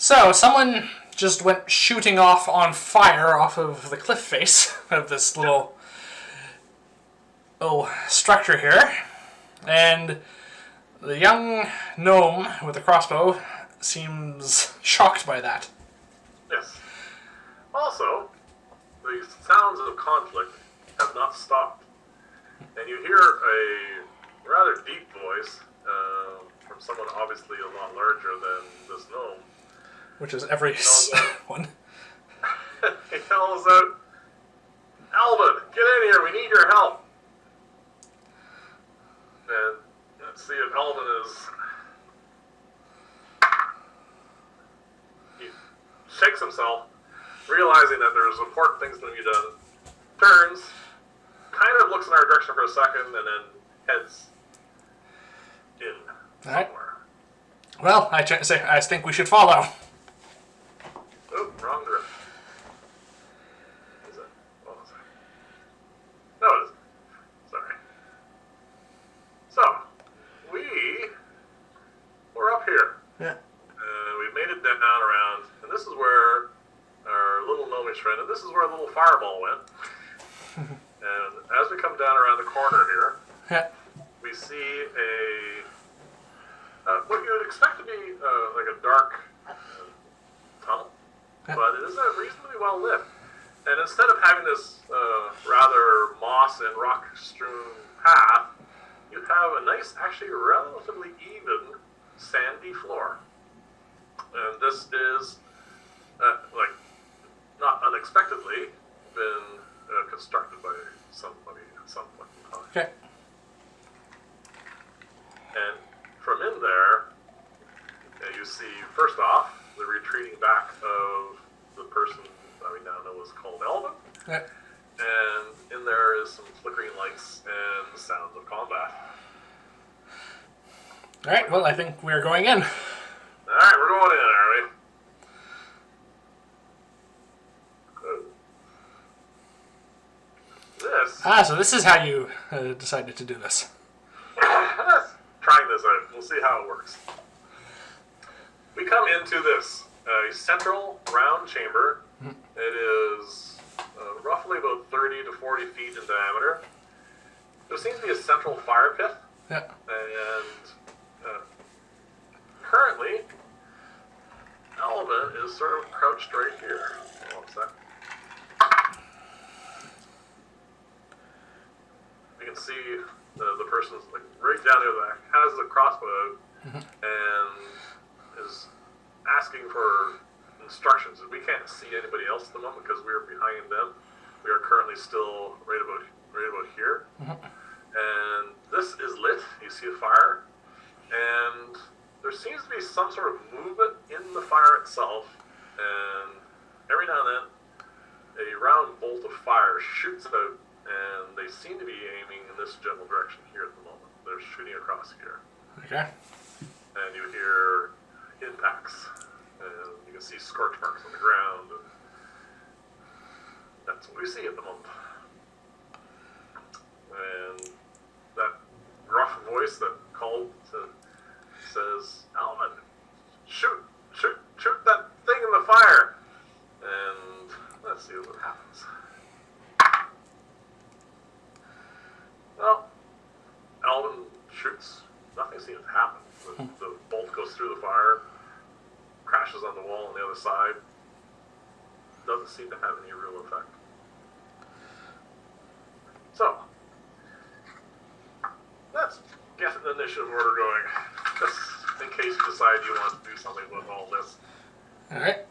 So, someone just went shooting off on fire off of the cliff face of this little structure here. And the young gnome with the crossbow seems shocked by that. Yes. Also, the sounds of conflict have not stopped. And you hear a rather deep voice from someone obviously a lot larger than this gnome. Which is every one. He calls out, "Alvin, get in here, we need your help." And let's see if Alvin is... He shakes himself, realizing that there's important things that need to be done, turns, kind of looks in our direction for a second, and then heads in somewhere. Well, I think we should follow. Oh, wrong direction. Is it? Oh, sorry. No, it isn't. Sorry. So, we're up here. Yeah. We've made it down around, and this is where our little gnomish friend, and this is where a little fireball went. And as we come down around the corner here, yeah, we see what you would expect to be like a dark tunnel, but it is reasonably well lit. And instead of having this rather moss and rock strewn path, you have a nice, actually relatively even sandy floor. And this is, like, not unexpectedly, been constructed by somebody at some point in time. Okay. And from in there, you see, first off, the retreating back of the person that we now know is called Alvin. Yeah. And in there is some flickering lights and the sounds of combat. Alright, well, I think we're going in. Alright, we're going in, are we? This... So this is how you decided to do this. Trying this out. We'll see how it works. We come into this central round chamber. It is roughly about 30 to 40 feet in diameter. There seems to be a central fire pit. Yeah. And currently, Alvin is sort of crouched right here. Hold on a sec. You can see the person's like right down there that has the crossbow out and is asking for instructions. We can't see anybody else at the moment because we're behind them. We are currently still right about here. And this is lit. You see a fire. And there seems to be some sort of movement in the fire itself. And every now and then, a round bolt of fire shoots out. And they seem to be aiming in this general direction here at the moment. They're shooting across here. Okay. And you hear impacts. And you can see scorch marks on the ground. And that's what we see at the moment. And that gruff voice that called says, "Alvin, shoot that thing in the fire." And let's see what happens. Well, Alvin shoots. Nothing seems to happen. The bolt goes through the fire, crashes on the wall on the other side. Doesn't seem to have any real effect. So, let's get an initiative order going, just in case you decide you want to do something with all this. Alright.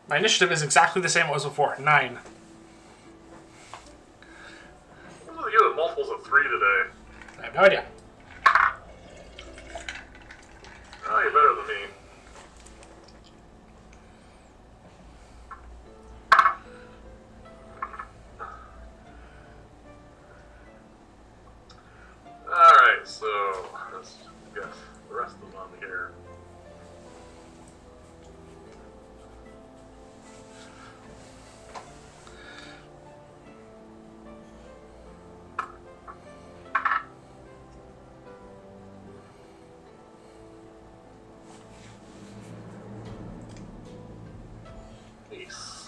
My initiative is exactly the same as before, 9. You have multiples of 3 today. I have no idea. Oh, you're better than me. Alright, so let's get the rest of them on here.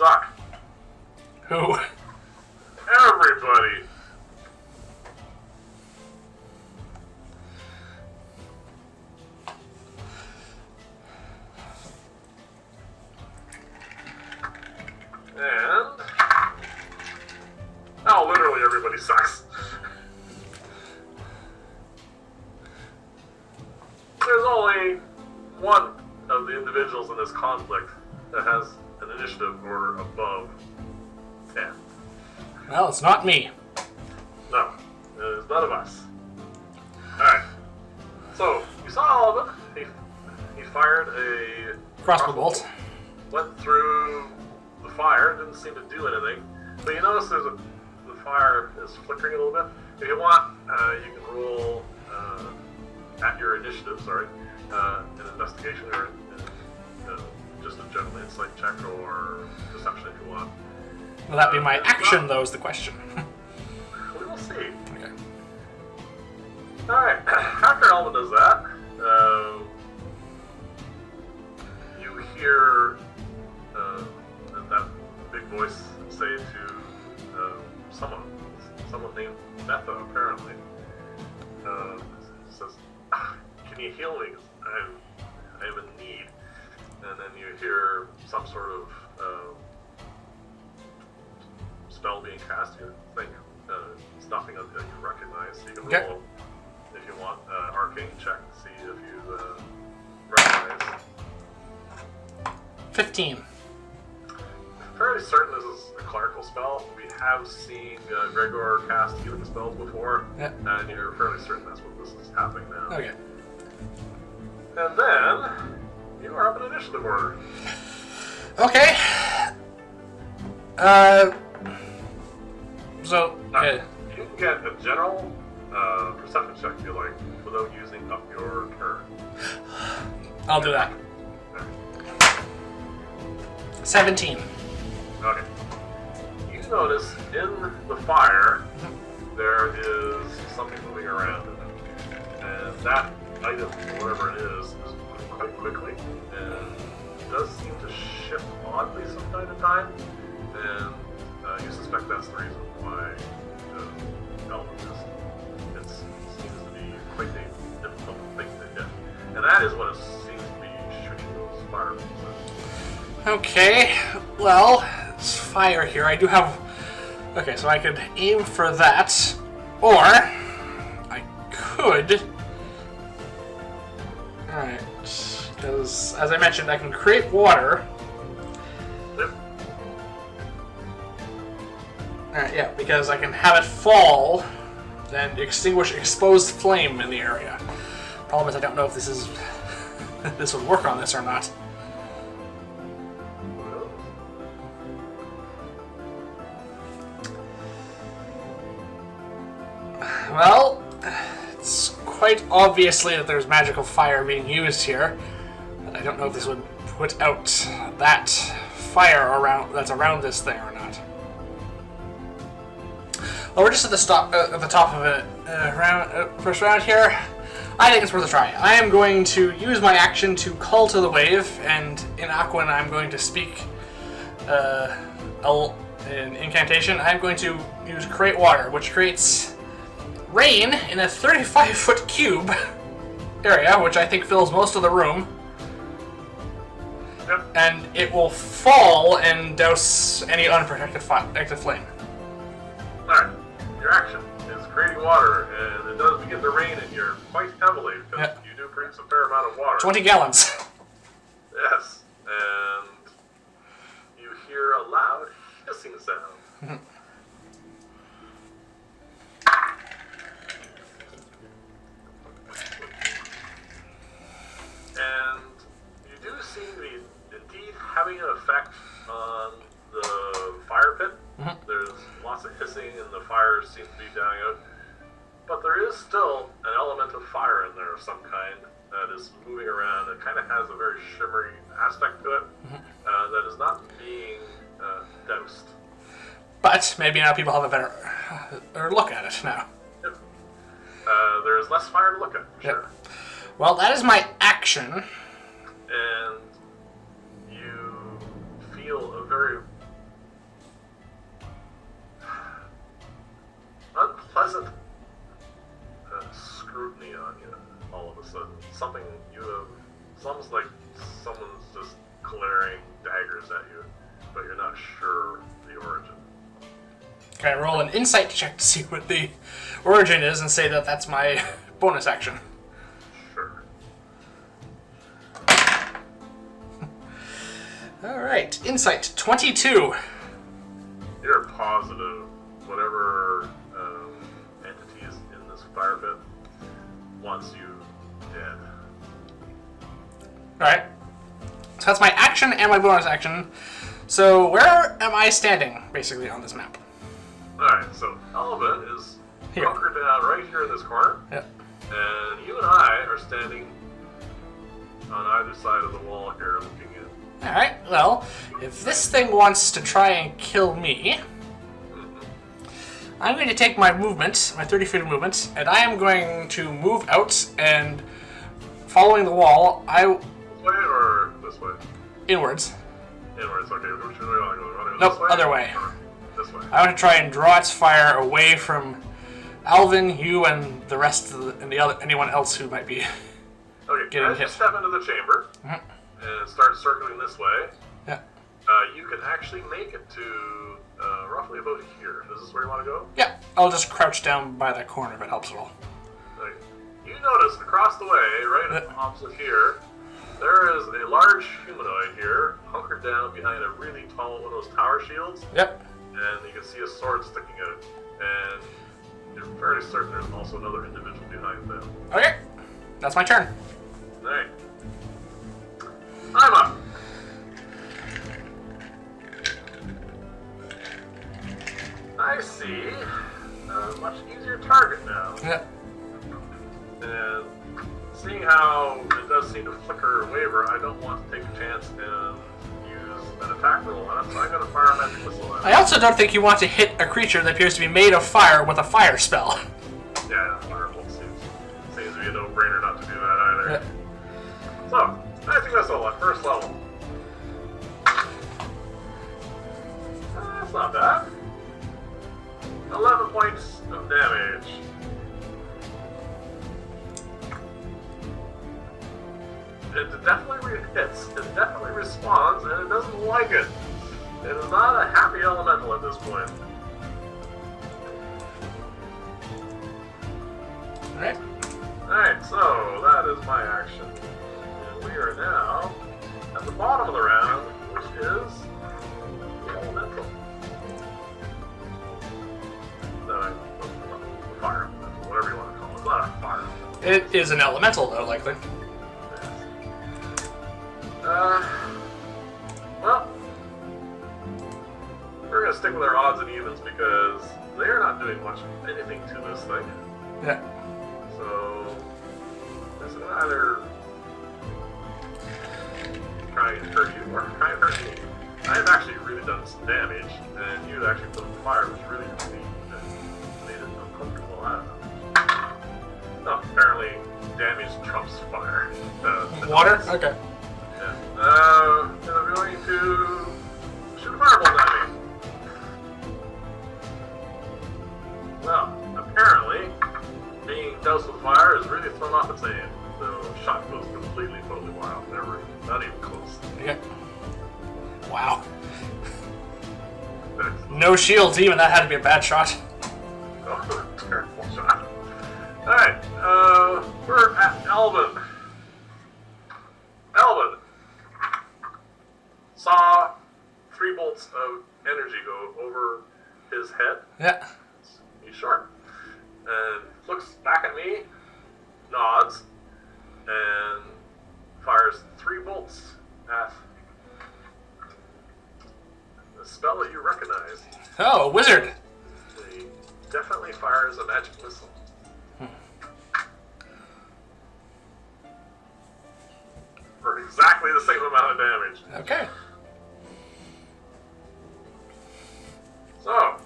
suck. Who? Everybody. And oh, literally everybody sucks. There's only one of the individuals in this conflict that has an initiative order above 10. Well, it's not me. No, it is none of us. Alright. So, you saw Alvin. He fired a Crossbow bolt. Went through the fire, didn't seem to do anything. But you notice the fire is flickering a little bit. If you want, you can roll at your initiative, an investigation or just a general insight check or perception if you want. Will that be my action, though, is the question. We will see. Okay. Alright, after Alvin does that, you hear that big voice say to someone named Betha, apparently. Says, "Can you heal me? I am in need." And then you hear some sort of spell being cast. You think it's nothing that you recognize. So you can roll, if you want, arcane check to see if you recognize. 15. Fairly certain this is a clerical spell. We have seen Gregor cast healing spells before, and you're fairly certain that's what this is happening now. Okay. And then you are up in initiative order. Okay. So, you can get a general perception check if you like, without using up your turn. I'll do that. 17. Okay. You notice in the fire there is something moving around in it. And that item, whatever it is moving quite quickly and does seem to shift oddly from time to time. And you suspect that's the reason why Alvin it seems to be quite a difficult thing to hit. And that is what it seems to be shooting those fireballs at. Okay, well, it's fire here. I do have... Okay, so I could aim for that, or I could... Alright, because, as I mentioned, I can create water. Yep. Alright, yeah, because I can have it fall and extinguish exposed flame in the area. Problem is, I don't know if this is... this would work on this or not. Well, it's quite obviously that there's magical fire being used here, but I don't know if this would put out that fire that's around this thing or not. Well, we're just at the top of it, first round here. I think it's worth a try. I am going to use my action to call to the wave, and in Aquan I'm going to speak an incantation. I'm going to use Create Water, which creates rain in a 35-foot cube area, which I think fills most of the room. Yep. And it will fall and douse any unprotected active flame. Alright, your action is creating water, and it does begin to rain in here quite heavily, because you do produce a fair amount of water. 20 gallons. Yes, and you hear a loud hissing sound. And you do seem to be indeed having an effect on the fire pit. There's lots of hissing and the fire seems to be dying out. But there is still an element of fire in there of some kind that is moving around. It kind of has a very shimmery aspect to it that is not being doused. But maybe now people have a better look at it now. Yep. There's less fire to look at, for sure. Well, that is my action. And you feel a very all of a sudden. Something sounds like someone's just glaring daggers at you, but you're not sure the origin. Can I roll an insight check to see what the origin is and say that that's my bonus action? Sure. Alright, insight 22. You're positive whatever entity is in this fire pit wants you dead. Alright. So that's my action and my bonus action. So where am I standing, basically, on this map? Alright, so Alvin is Here. bunkered down right here in this corner. Yep. And you and I are standing on either side of the wall here looking in. Alright, well, if this thing wants to try and kill me, I'm going to take my movement, my 30 feet of movement, and I am going to move out and following the wall, This way or this way? inwards. Inwards, okay. Which way do you want to go? Nope, This way? other way. Or this way. I want to try and draw its fire away from Alvin, you, and the rest of anyone else who might be Okay, getting as you hit. step into the chamber and start circling this way, Yeah. you can actually make it to roughly about here. Is this where you want to go? Yeah, I'll just crouch down by that corner if it helps at all. Okay. You notice across the way, right opposite here, there is a large humanoid here, hunkered down behind a really tall one of those tower shields, Yep. and you can see a sword sticking out. And you're fairly certain there's also another individual behind them. Okay, that's my turn. Alright. I'm up. I see. A much easier target now. Yeah. And seeing how it does seem to flicker or waver, I don't want to take a chance and use an attack roll on it, so I'm going to fire a magic missile at it. I also don't think you want to hit a creature that appears to be made of fire with a fire spell. Yeah, fireball seems to be a no-brainer not to do that either. Yeah. So, magic missile at first level. That's not bad. 11 points of damage. It definitely hits, it definitely responds, and it doesn't like it. It is not a happy elemental at this point. Alright. Alright, so that is my action. And we are now at the bottom of the round, which is the elemental. The fire elemental, whatever you want to call it. It's not a fire elemental. It is an elemental, though, likely. Well, we're going to stick with our odds and evens because they're not doing much anything to this thing. Yeah. So, this is either try and hurt you or try and hurt me. I have actually really done some damage, and you actually put the fire, which really hurt me and made it uncomfortable. I don't know. Oh, apparently, damage trumps fire. Water? Okay. Yeah. And I'm going to shoot a fireball at me. Well, apparently, being doused with fire is really thrown off its aim. The shot goes completely, totally wild. Never, not even close. Yeah. Wow. No shields even, that had to be a bad shot. Oh, terrible shot. Alright, we're at Alvin. Alvin saw 3 bolts of energy go over his head. Yeah. He's short. And looks back at me, nods, and fires 3 bolts at the spell that you recognize. Oh, a wizard. He definitely fires a magic missile. For exactly the same amount of damage. Okay. So,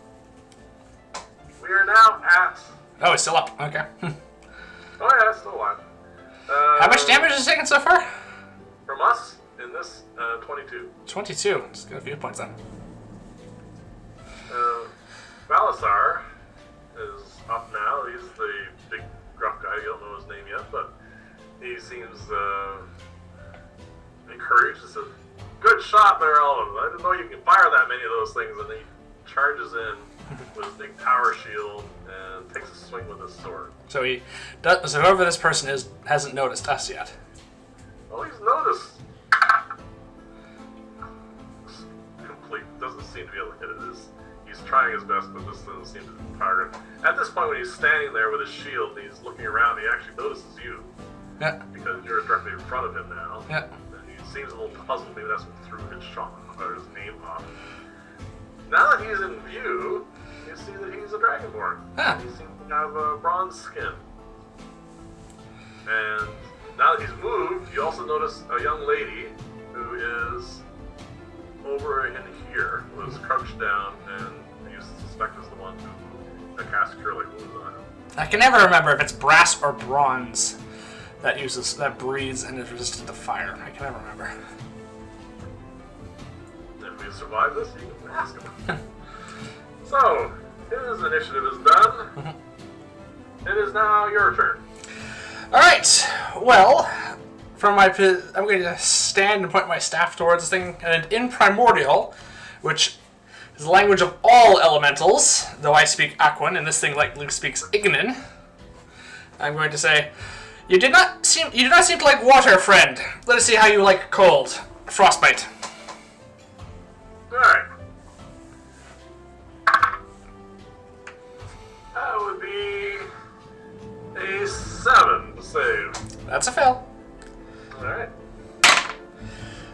we are now at... Oh, it's still up. Okay. Oh yeah, it's still alive. How much damage has it taken so far? From us, in this, 22. 22. Just got a few points then. Balasar is up now. He's the big gruff guy. You don't know his name yet, but he seems encouraged. He says, "Good shot there, Alvin. I didn't know you can fire that many of those things." And he charges in with his big power shield and takes a swing with his sword. So he does. So whoever this person is hasn't noticed us yet. Well, he's noticed. Complete. Doesn't seem to be able to hit it. He's trying his best, but this doesn't seem to target. At this point, when he's standing there with his shield and he's looking around, he actually notices you. Yeah. Because you're directly in front of him now. Yeah. And he seems a little puzzled. Maybe that's what threw his shot or his name off. Now that he's in view, you see that he's a dragonborn. Ah. He seems to have a bronze skin. And now that he's moved, you also notice a young lady who is over in here, who is crouched down, and you suspect is the one who cast Cure Light Wounds on him. I can never remember if it's brass or bronze that breathes and is resistant to fire. I can never remember. If we survive this, you can ask him. So, his initiative is done. It is now your turn. All right. Well, I'm going to stand and point my staff towards this thing, and in Primordial, which is the language of all elementals, though I speak Aquan, and this thing like Luke speaks Ignan, I'm going to say, You do not seem to like water, friend. Let us see how you like cold. Frostbite. Alright. That would be a 7 to save. That's a fail. Alright.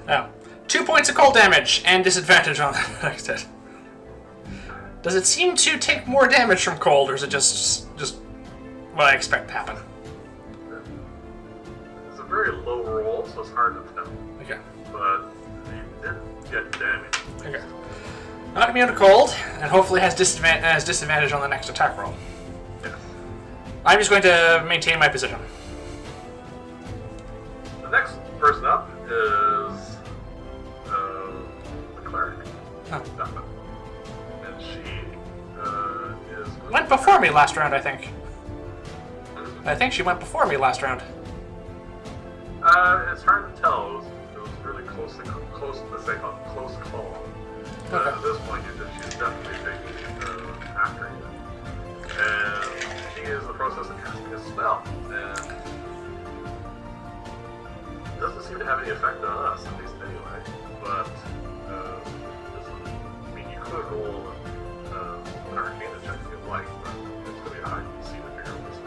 Now, 2 points of cold damage and disadvantage on the next hit. Does it seem to take more damage from cold, or is it just what I expect to happen? It's a very low roll, so it's hard to tell. Okay. But you did get damage. Okay. Not immune to cold, and hopefully has disadvantage on the next attack roll. Yes. I'm just going to maintain my position. The next person up is the cleric. Oh. And she is... Went before me last round, I think. I think she went before me last round. It's hard to tell. It was really close, let's say, close call. Okay. At this point, she's definitely taking after you. And she is in the process of casting a spell. And it doesn't seem to have any effect on us, at least anyway. But, you could roll an arcana check if you'd like, but it's going to be a high DC to figure out what this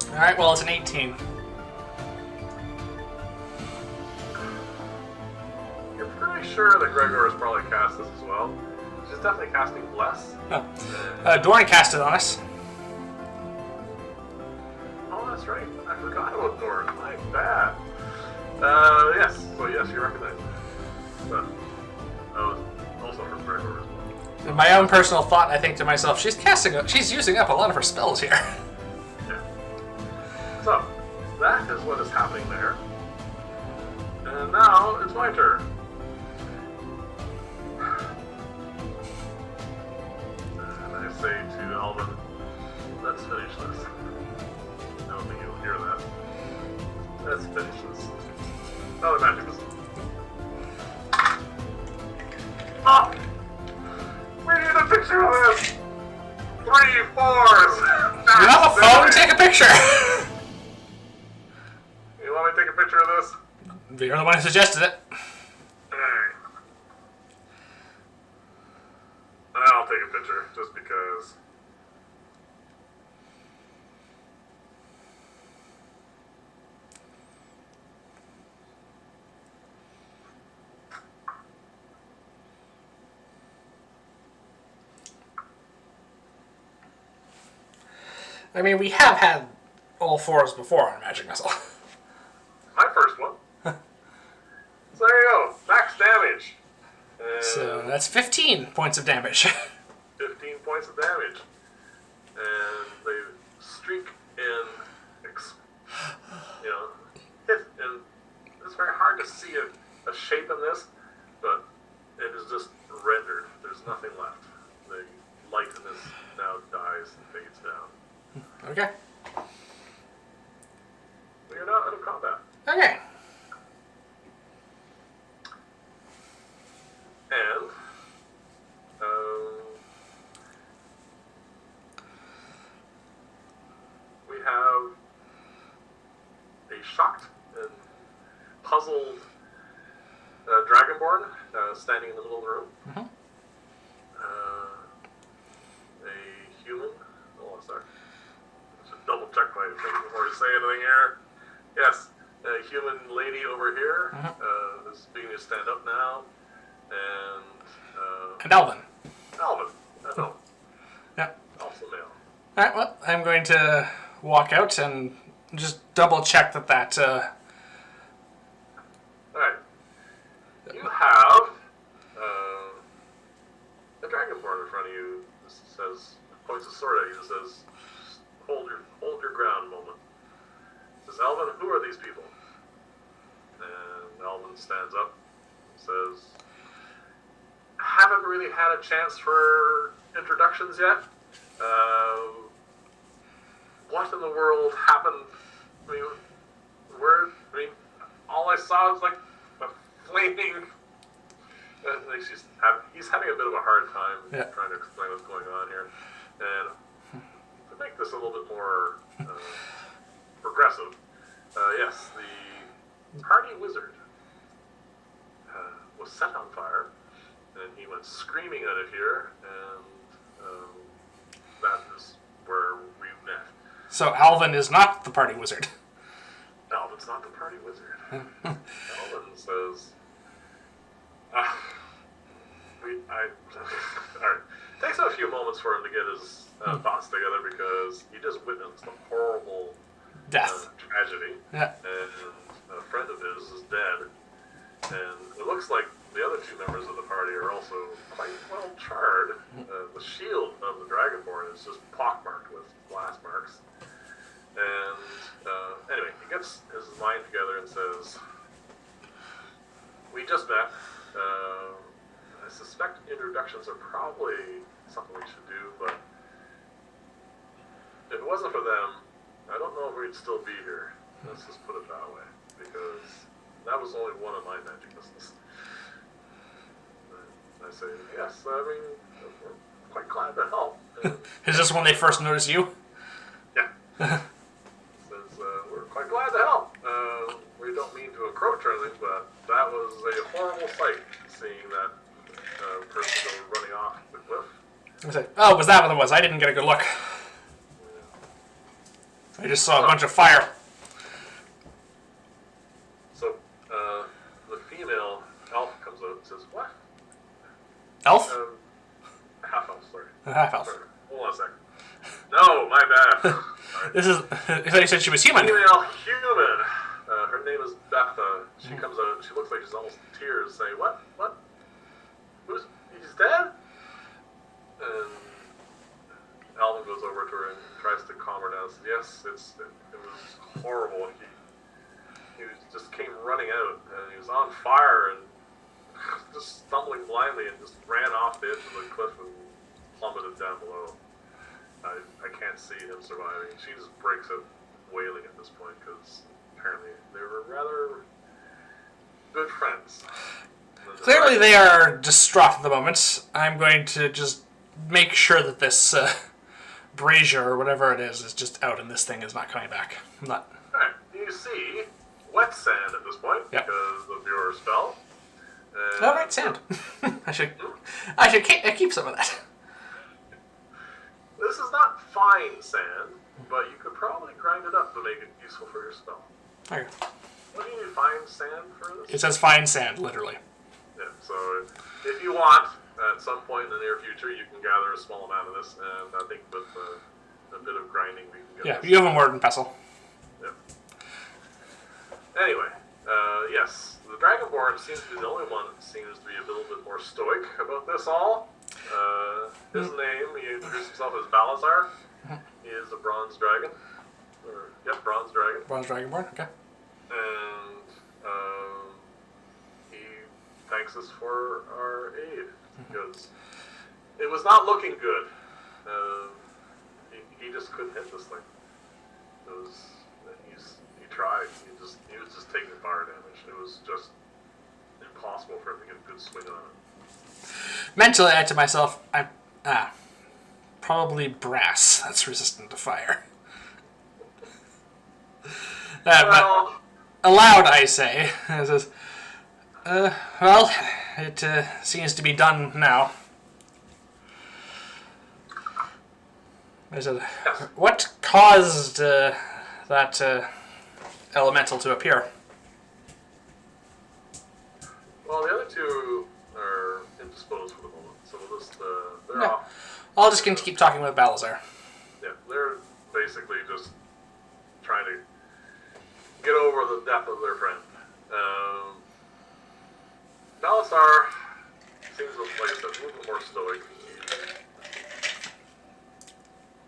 is. Alright, well, it's an 18. You're pretty sure that Gregor has probably cast this as well. She's definitely casting less. Oh. Doran cast it on us. Oh, that's right. I forgot about Doran. My bad. Yes. So yes, you recognize it. But also from Gregor as well. In my own personal thought, I think to myself, she's using up a lot of her spells here. Yeah. So that is what is happening there. And now it's my turn. And I say to Alvin, let's finish this. I don't think you'll hear that. Let's finish this. Oh, the magic is... Oh! We need a picture of this! 3 4s! You have a phone? Take a picture! You want me to take a picture of this? You're the one who suggested it. Alright. I'll take a picture, just because. I mean, we have had all 4s before on Magic Missile. My first one. So there you go, max damage. And So that's 15 points of damage. 15 points of damage. And they streak in, hit, and it's very hard to see a shape in this, but it is just rendered. There's nothing left. The light in this now dies and fades down. Okay. shocked and puzzled Dragonborn standing in the middle of the room. Mm-hmm. A human. Hold on a sec. I should double check my thing before I say anything here. Yes, a human lady over here is beginning to stand up now, And Alvin. Alvin. I know. Yeah. Also male. Alright, well, I'm going to walk out and just double check that Alright. You have a Dragonborn in front of you. This says, points a sword at you and says, hold your ground moment. Says, Alvin, who are these people? And Alvin stands up and says, haven't really had a chance for introductions yet. What in the world happened? I mean, all I saw was like a flaming. He's having a bit of a hard time trying to explain what's going on here. And to make this a little bit more progressive, yes, the party wizard was set on fire, and he went screaming out of here, and that is where we met. So Alvin is not the party wizard. Alvin's not the party wizard. Alvin says, alright. Takes a few moments for him to get his thoughts together because he just witnessed a horrible death tragedy. Yeah. And a friend of his is dead. And it looks like the other two members of the party are also quite well charred. The shield of the Dragonborn is just pockmarked with blast marks. And anyway, he gets his mind together and says, we just met. I suspect introductions are probably something we should do, but if it wasn't for them, I don't know if we'd still be here. Let's just put it that way, because that was only one of my magic business. I say, yes, I mean, we're quite glad to help. Is this when they first notice you? Yeah. Says, we're quite glad to help. We don't mean to encroach or anything, but that was a horrible sight, seeing that person go running off the cliff. I say, oh, was that what it was? I didn't get a good look. I just saw a bunch of fire. So, the female elf comes out and says, what? Elf? Half elf, sorry. Half elf. Sorry. Hold on a second. No, my bad. This is. I thought you said she was human. Female human. Her name is Betha. She comes out. She looks like she's almost in tears, saying, "What? What? He's dead?" And Alvin goes over to her and tries to calm her down. Says, "Yes, it was horrible. He just came running out, and he was on fire and just stumbling blindly and just ran off the edge of the cliff and plummeted down below. I can't see him surviving." She just breaks out wailing at this point because apparently they were rather good friends. Clearly they are distraught at the moment. I'm going to just make sure that this brazier or whatever it is just out and this thing is not coming back. I'm not... Alright, you see wet sand at this point because of your spell. Oh, right, sand. I should keep some of that. This is not fine sand, but you could probably grind it up to make it useful for your spell. Okay. What do you need fine sand for this? It says fine sand, literally. Yeah, so if you want, at some point in the near future, you can gather a small amount of this, and I think with a bit of grinding, we can get this. You have a mortar pestle. Yeah. Anyway, yes, the Dragonborn seems to be the only one that seems to be a little bit more stoic about this all. His name, he introduced himself as Balazar. He is a bronze dragon. Bronze dragon. Bronze Dragonborn, okay. And he thanks us for our aid because it was not looking good. He just couldn't hit this thing. He tried. He was just taking fire damage. It was just impossible for him to get a good swing on it. Mentally, I to myself, probably brass that's resistant to fire. Well, aloud, I say. It says, well, it seems to be done now. I said, Yes. what caused that elemental to appear? Well, the other two are indisposed for the moment, so we'll just, they're No. off. I'll just keep talking with Balazar. Yeah, they're basically just trying to get over the death of their friend. Balazar seems, like I said, a little more stoic.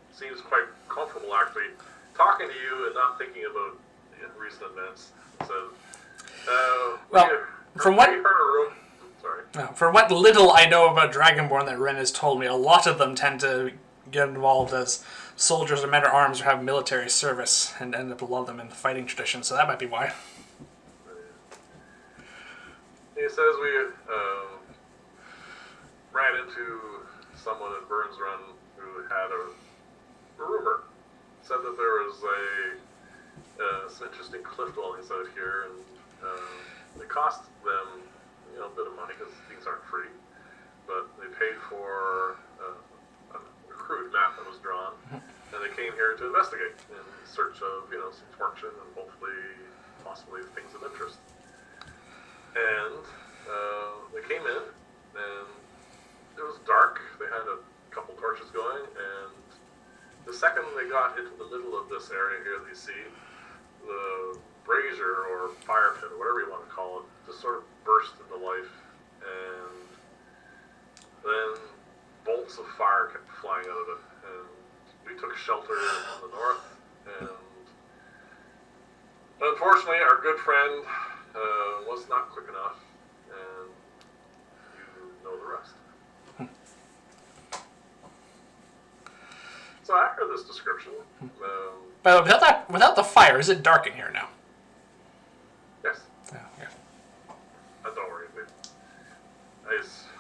He seems quite comfortable, actually, talking to you and not thinking about recent events. So, For what little I know about Dragonborn that Ren has told me, a lot of them tend to get involved as soldiers or men-at-arms or have military service and end up a lot of them in the fighting tradition, so that might be why. He says we ran into someone at Vyrn's Run who had a rumor. Said that there was some interesting cliff dwellings out here, and it cost them a bit of money because things aren't free, but they paid for a crude map that was drawn, and they came here to investigate in search of some fortune and possibly things of interest. And they came in, and it was dark. They had a couple torches going, and the second they got into the middle of this area here that you see, the brazier or fire pit or whatever you want to call it just sort of burst into life, and then bolts of fire kept flying out of it, and we took shelter in the north, and unfortunately our good friend was not quick enough, and you know the rest. So after this description, But without the fire, is it dark in here now? yes. Oh, yeah. Don't worry, I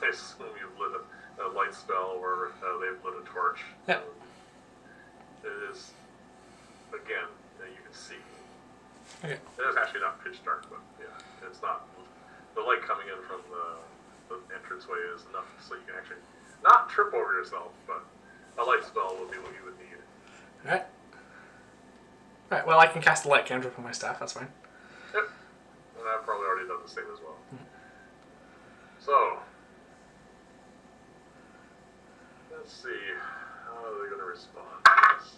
assume you've lit a light spell or they've lit a torch. Yeah. It is, again, you can see. Okay. It is actually not pitch dark, but yeah, it's not. The light coming in from the entranceway is enough so you can actually not trip over yourself, but a light spell would be what you would need. Alright. Alright, well, I can cast a light cantrip on my staff, that's fine. Yep. And I've probably already done the same as well. So, let's see. How are they going to respond to this?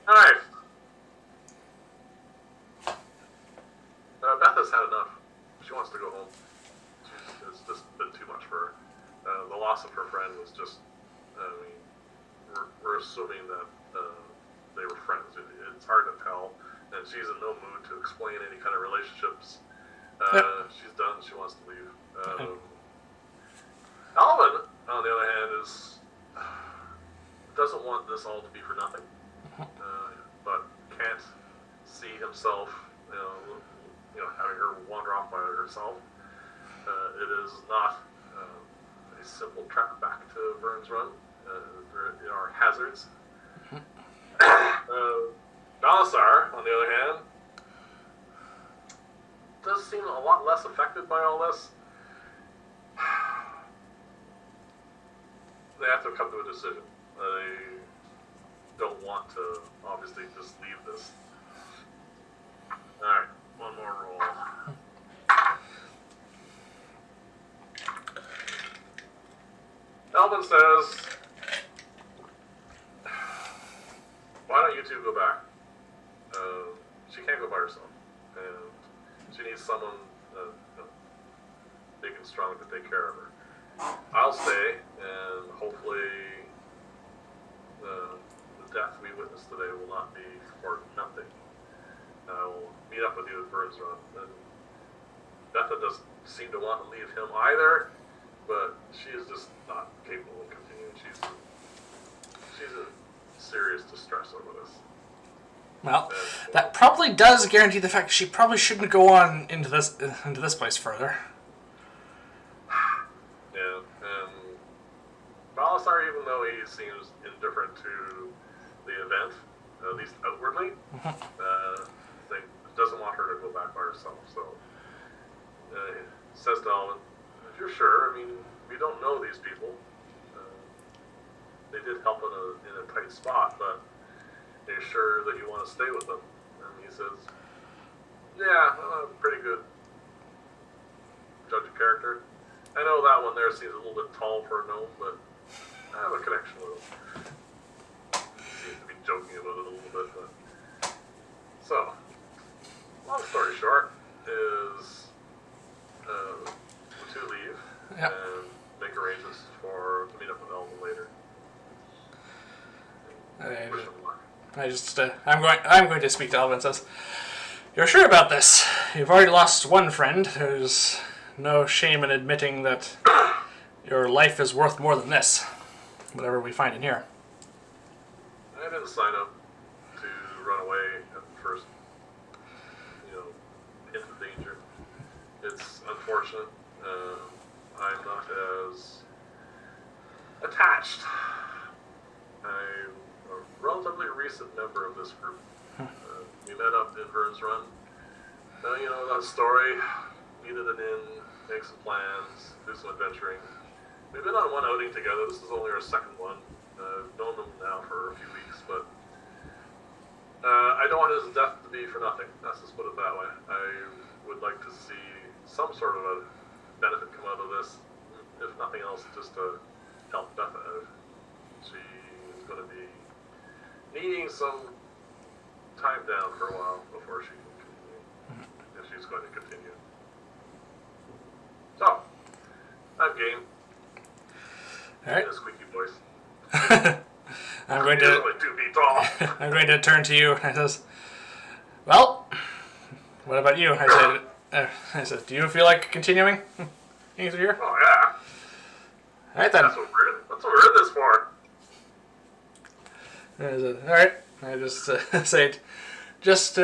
Alright. Beth has had enough. She wants to go home. It's just been too much for her. The loss of her friend was just, we're assuming that they were friends. It's hard to tell, and she's in no mood to explain any kind of relationships. She's done. She wants to leave. Alvin, on the other hand, doesn't want this all to be for nothing, but can't see himself, having her wander off by herself. It is not a simple trek back to Vyrn's Run. There are hazards. Balazar, on the other hand, does seem a lot less affected by all this. They have to come to a decision. They don't want to, obviously, just leave this. Alright, one more roll. Alvin says, why don't you two go back? She can't go by herself, and she needs someone big and strong to take care of her. I'll stay, and hopefully the death we witnessed today will not be for nothing. I'll meet up with you at Vyrn's Run. And Betha doesn't seem to want to leave him either, but she is just not capable of continuing. She's in serious distress over this. Well, that probably does guarantee the fact she probably shouldn't go on into this place further. Yeah, and Balazar even though he seems indifferent to the event, at least outwardly, doesn't want her to go back by herself. So he says to Alvin, if you're sure, I mean, we don't know these people. They did help in a tight spot, but are you sure that you want to stay with them? And he says, yeah, pretty good judge of character. I know that one there seems a little bit tall for a gnome, but I have a connection with him. Seems to be joking about it a little bit, but... So, long story short, is the two leave and make arrangements to meet up with Alvin later. Wish him luck. I'm going to speak to Alvin. Says, "You're sure about this? You've already lost one friend. There's no shame in admitting that your life is worth more than this. Whatever we find in here." I didn't sign up to run away at the first, hint of danger. It's unfortunate. I'm not as attached. I'm a relatively recent member of this group. We met up in Vyrn's Run. That story. Needed an inn, make some plans, do some adventuring. We've been on one outing together. This is only our second one. I've known him now for a few weeks, but I don't want his death to be for nothing. Let's just put it that way. I would like to see some sort of a benefit come out of this, if nothing else, just to help Beth out. She's going to be needing some time down for a while before she can continue, if she's going to continue. So, I'm game. All right. In a squeaky voice. I'm going He's only 2 feet tall. I'm going to turn to you. I says, "Well, what about you?" I said, "Do you feel like continuing things here?" Oh yeah. All right then. That's what we're in this for. I said, "All right." I just say, just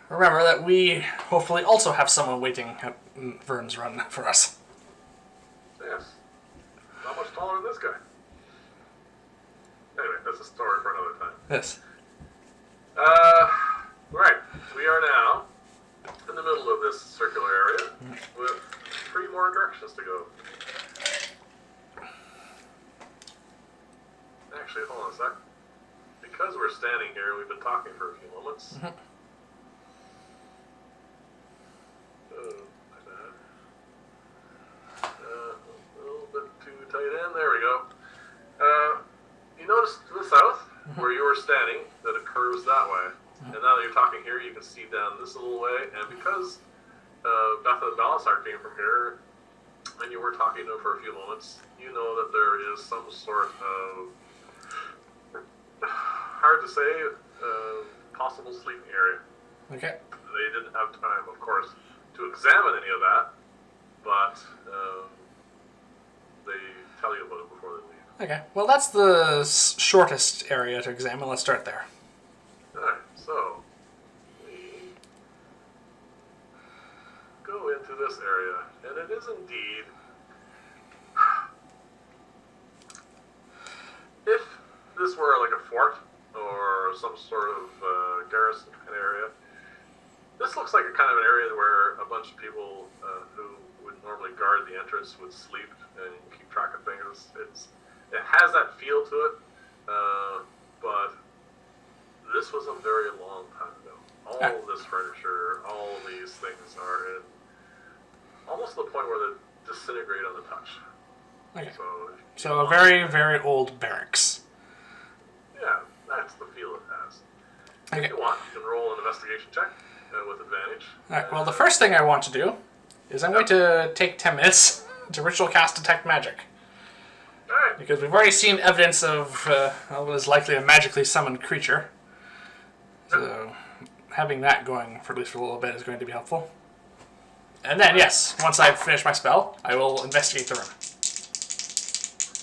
remember that we hopefully also have someone waiting at Vyrn's Run for us. Yes. Not much taller than this guy. Anyway, that's a story for another time. Yes. Right. We are now in the middle of this circular area with 3 more directions to go. Actually, hold on a sec. Because we're standing here, we've been talking for a few moments. A little bit too tight in. There we go. You notice to the south, where you were standing, that it curves that way. And now that you're talking here, you can see down this little way. And because Beth and Balasar came from here, and you were talking to them for a few moments, you know that there is some sort of, hard to say, possible sleeping area. Okay. They didn't have time, of course, to examine any of that, but they tell you about it before they leave. Okay. Well, that's the shortest area to examine. Let's start there. Alright, so we go into this area, and it is indeed, if this were like a fort or some sort of garrison kind of area, this looks like a kind of an area where a bunch of people who would normally guard the entrance would sleep and keep track of things. It has that feel to it, but this was a very long time ago. All of this furniture, all of these things are in almost to the point where they disintegrate on the touch. Okay. So a very, very old barracks. Yeah, that's the feel it has. Okay. If you want, you can roll an investigation check with advantage. Alright, well, the first thing I want to do is I'm going to take 10 minutes to ritual cast Detect Magic. Alright. Because we've already seen evidence of what is likely a magically summoned creature. So having that going for at least for a little bit is going to be helpful. And then, yes, once I've finished my spell, I will investigate the room.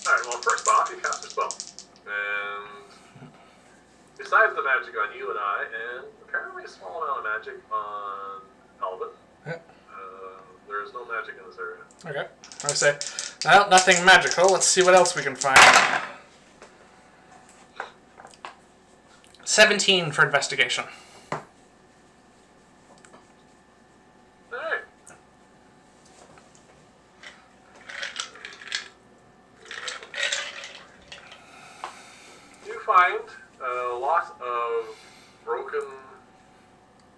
Alright, well, first off, you cast a spell. And besides the magic on you and I, and apparently a small amount of magic on Alvin, there is no magic in this area. Okay. I say, well, nothing magical. Let's see what else we can find. 17 for investigation. Alright. You find a lot of broken,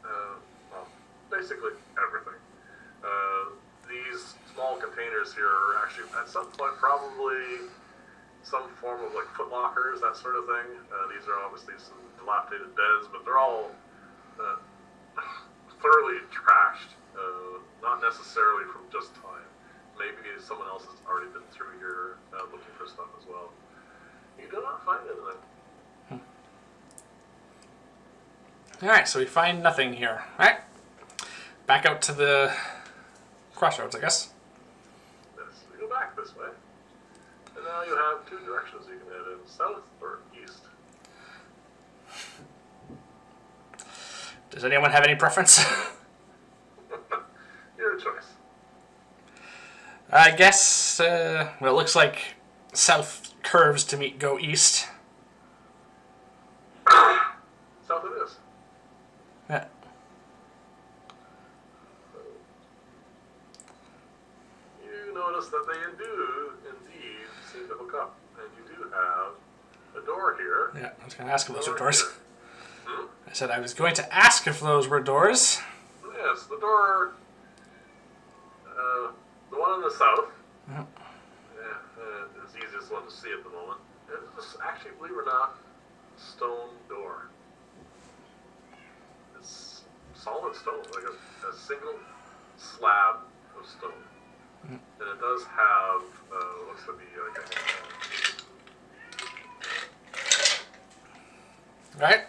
well, basically everything. These small containers here are actually, at some point, probably some form of like foot lockers, that sort of thing. These are obviously some dilapidated beds, but they're all thoroughly trashed. Not necessarily from just time. Maybe someone else has already been through here looking for stuff as well. You do not find anything. Alright, so we find nothing here. Alright. Back out to the crossroads, I guess. Yes, you go back this way. And now you have two directions you can head in, south or east. Does anyone have any preference? Your choice. I guess, well, it looks like south curves to go east. South it is. Yeah. You notice that they do indeed seem to hook up, and you do have a door here. Yeah, I was going to ask if those were doors. Hmm? I said I was going to ask if those were doors. Yes, the door, the one on the south, Mhm. is the easiest one to see at the moment. It's actually, believe it or not, stone door. It's solid stone, like a single slab of stone. Mhm. And it does have, looks to be like a Right?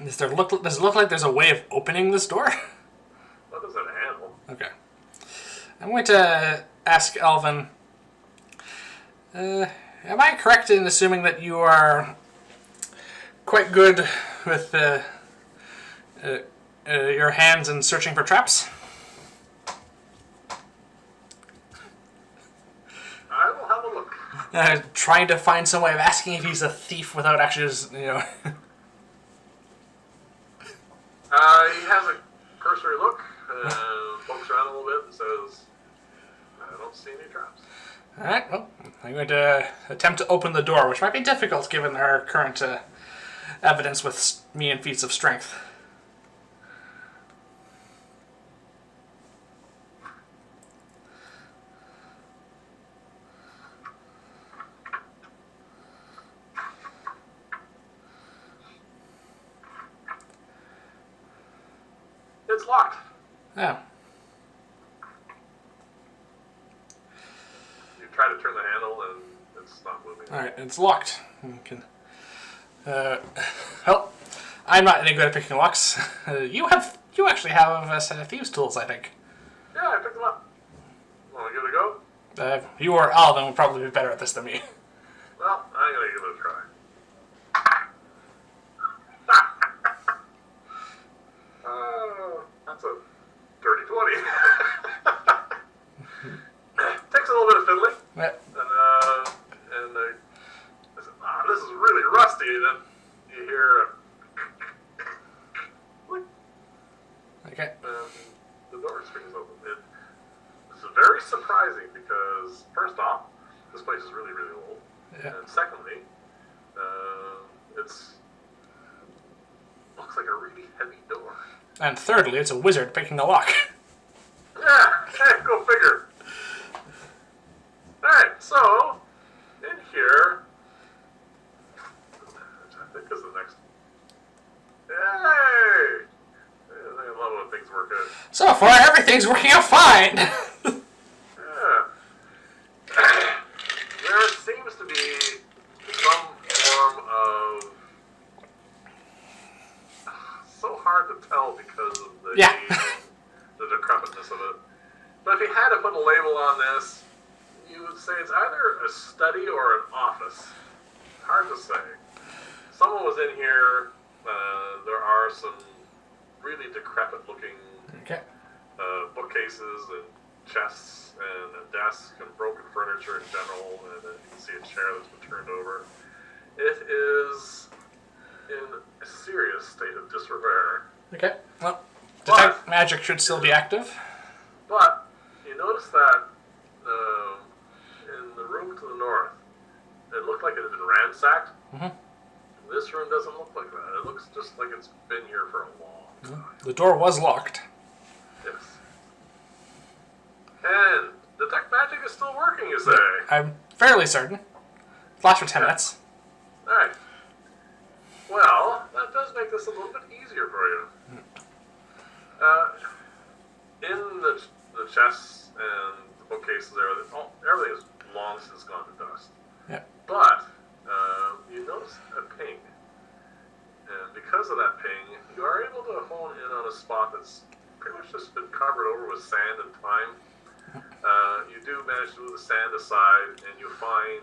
Does it look like there's a way of opening this door? what is that handle? Okay. I'm going to ask Alvin, am I correct in assuming that you are quite good with your hands in searching for traps? I will have a look. Trying to find some way of asking if he's a thief without actually just, you know... He has a cursory look, pokes around a little bit and says, I don't see any traps. Alright, well, I'm going to attempt to open the door, which might be difficult given our current evidence with me and feats of strength. It's locked. Oh. You try to turn the handle and it's not moving. Alright, it's locked. You can, well, I'm not any good at picking locks. You actually have a set of thieves' tools, I think. Yeah, I picked them up. Want to give it a go? You or Alvin would probably be better at this than me. Well, I'm going to give it a try. That's a dirty 20. Takes a little bit of fiddling. Yeah. And I said, this is really rusty. And then you hear a click, Okay. and the door swings open. It's very surprising because, first off, this place is really, really old. Yeah. And secondly, it's looks like a really heavy door. And thirdly, it's a wizard picking a lock. Yeah, go figure. Alright, so, in here, which I think is the next. Yay! I love when things work out. So far, everything's working out fine. Yeah. There seems to be some form of. So hard to tell because of the Yeah. age and the decrepitness of it. But if you had to put a label on this, you would say it's either a study or an office. Hard to say. Someone was in here. There are some really decrepit-looking Okay. bookcases and chests and a desk and broken furniture in general, and then you can see a chair that's been turned over. It is in a serious state of disrepair. Okay. Well, But- detect magic should still be active. But you notice that in the room to the north, it looked like it had been ransacked. Mm-hmm. This room doesn't look like that. It looks just like it's been here for a long time. The door was locked. Yes. And detect magic is still working, you say? I'm fairly certain. Flash for 10 minutes. Alright. Well, that does make this a little bit easier for you. In the chests and the bookcases, everything is long since gone to dust. Yeah. But you notice a ping. And because of that ping, you are able to hone in on a spot that's pretty much just been covered over with sand and time. You do manage to move the sand aside, and you find,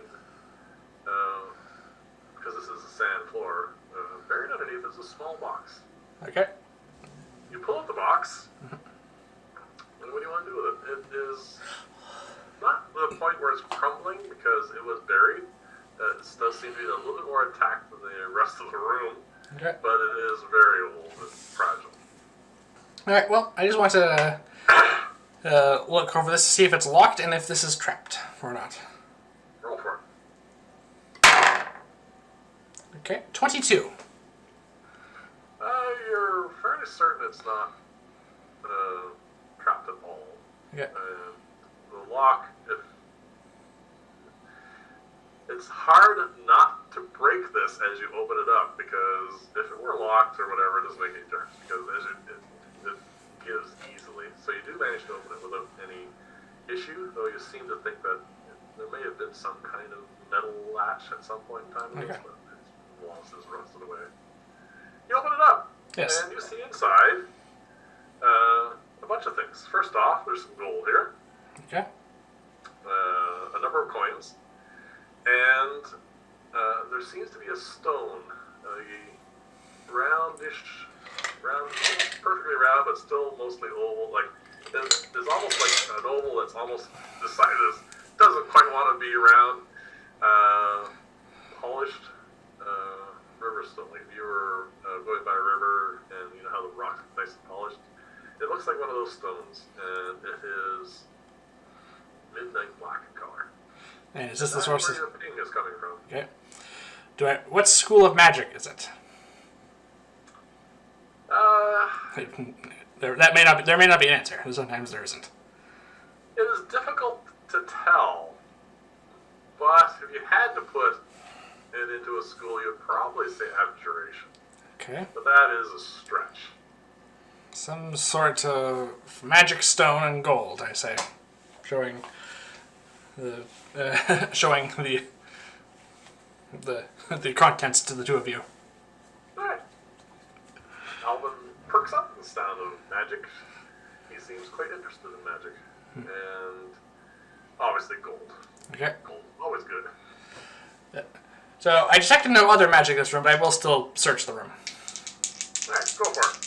because this is a sand floor, buried underneath is a small box. Okay. You pull out the box, and what do you want to do with it? It is not to the point where it's crumbling because it was buried. It does seem to be a little bit more intact than the rest of the room, Okay. but it is very old and fragile. Alright, well, I just want to look over this to see if it's locked and if this is trapped or not. Roll for it. Okay, 22. You're fairly certain it's not trapped at all. Okay. The lock, it's hard not to break this as you open it up, because if it were locked or whatever, it doesn't make any difference, because it gives easily. So you do manage to open it without any issue, though you seem to think that there may have been some kind of metal latch at some point in time, Okay. but it's lost, it's rusted away. You open it up, Yes. and you see inside a bunch of things. First off, there's some gold here, Okay. a number of coins, and there seems to be a stone, roundish, almost perfectly round, but still mostly oval. Like there's almost like an oval that's almost decided doesn't quite want to be round. Polished river stone. Like if you were going by a river and you know how the rock's nice and polished, it looks like one of those stones, and it is midnight black in color. And is this the That's source where of... your ping is coming from. Okay. What school of magic is it? There may not be an answer. Sometimes there isn't. It is difficult to tell, but if you had to put it into a school, you'd probably say abjuration. Okay. But that is a stretch. Some sort of magic stone and gold, I say. Showing showing the contents to the two of you. Alright. Alvin perks up at the sound of magic. He seems quite interested in magic. And obviously gold. Okay. Gold, always good. So I detected no other magic in this room, but I will still search the room. Alright, go for it.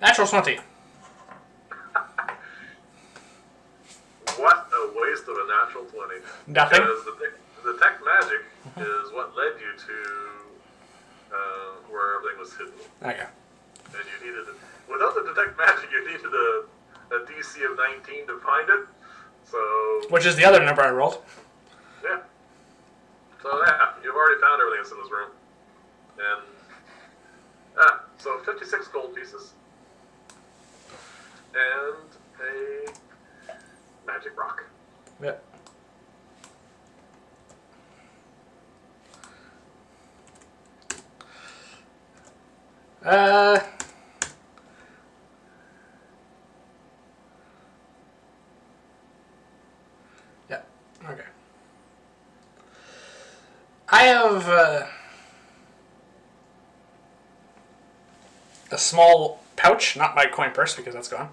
Natural 20. What a waste of a natural 20. Nothing. Because the detect magic is what led you to where everything was hidden. Okay. And you needed it. Without the detect magic, you needed a DC of 19 to find it. So Which is the other number I rolled. yeah. So yeah, you've already found everything that's in this room. And so 56 gold pieces. And a magic rock. Yep. Yeah. Okay. I have a small pouch, not my coin purse because that's gone.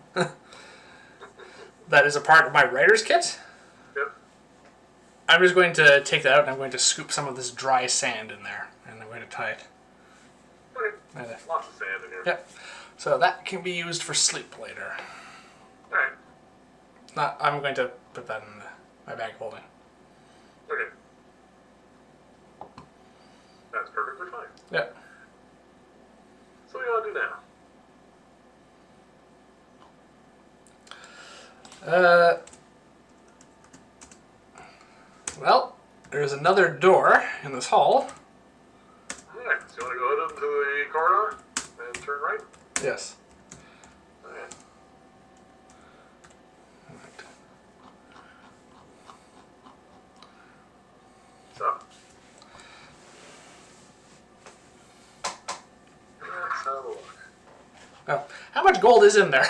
That is a part of my writer's kit. Yep. I'm just going to take that out and I'm going to scoop some of this dry sand in there and I'm going to tie it. Okay. Lots of sand in here. Yep. So that can be used for sleep later. Alright. I'm going to put that in my bag of holding. Okay. That's perfectly fine. Yeah. So what do you want to do now? Well, there's another door in this hall. Alright, so you want to go out into the corridor and turn right? Yes. Alright. So. Let's have a look. Oh, how much gold is in there?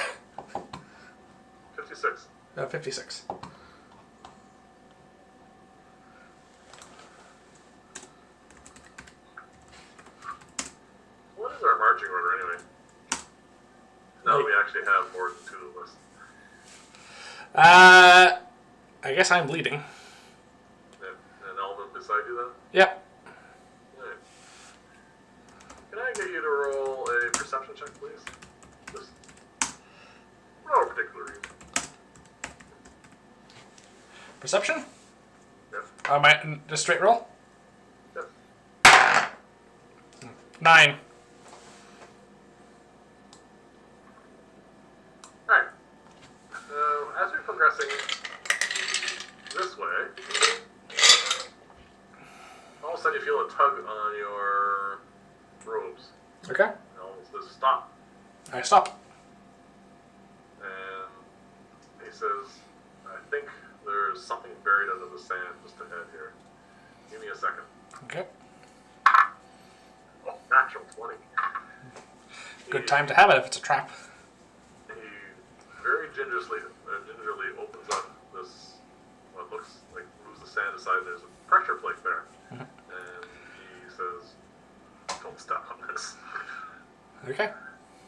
56. 56. What is our marching order anyway? Now that we actually have more than 2 of us. I guess I'm leading. And Alvin beside you then? Yep. Alright. Can I get you to roll a perception check, please? Just for no particular reason. Perception? Yep. Just straight roll? Yep. 9. Alright. As you're progressing this way, all of a sudden you feel a tug on your robes. Okay. And almost says stop. I stop. And he says, I think there's something buried under the sand just ahead here. Give me a second. Okay. Oh, natural 20. Good time to have it if it's a trap. He very gingerly opens up this, what looks like moves the sand aside. There's a pressure plate there. Mhm. And he says, don't step on this. Okay.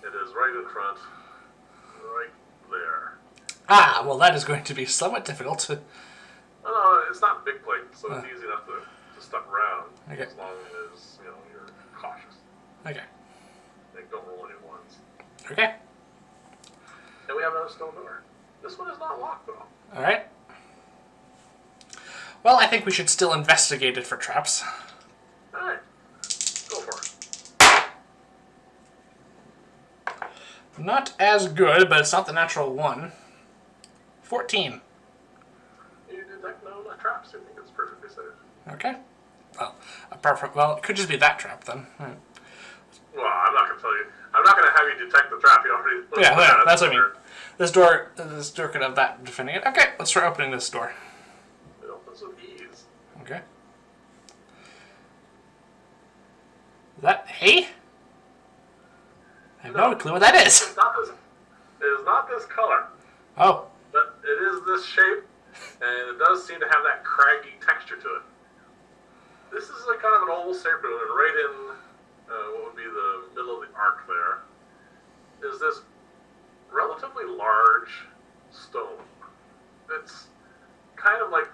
It is right in front, right there. Ah, well that is going to be somewhat difficult to... No, it's not a big plate, so it's easy enough to step around. Okay. As long as, you're cautious. Okay. Like, don't roll any ones. Okay. And we have another stone door. This one is not locked, though. Alright. Well, I think we should still investigate it for traps. Alright. Go for it. Not as good, but it's not the natural one. 14. You detect no traps. You think it's perfectly safe. Okay. Well, apart from... Well, it could just be that trap, then. Right. Well, I'm not going to tell you. I'm not going to have you detect the trap. You already... Yeah, that's what I mean. This door could have that defending it. Okay, let's try opening this door. It opens with ease. Okay. Is that hay? I have no clue what that is. It is not this color. Oh. But it is this shape, and it does seem to have that craggy texture to it. This is like kind of an oval shape, and right in what would be the middle of the arc there is this relatively large stone. It's kind of like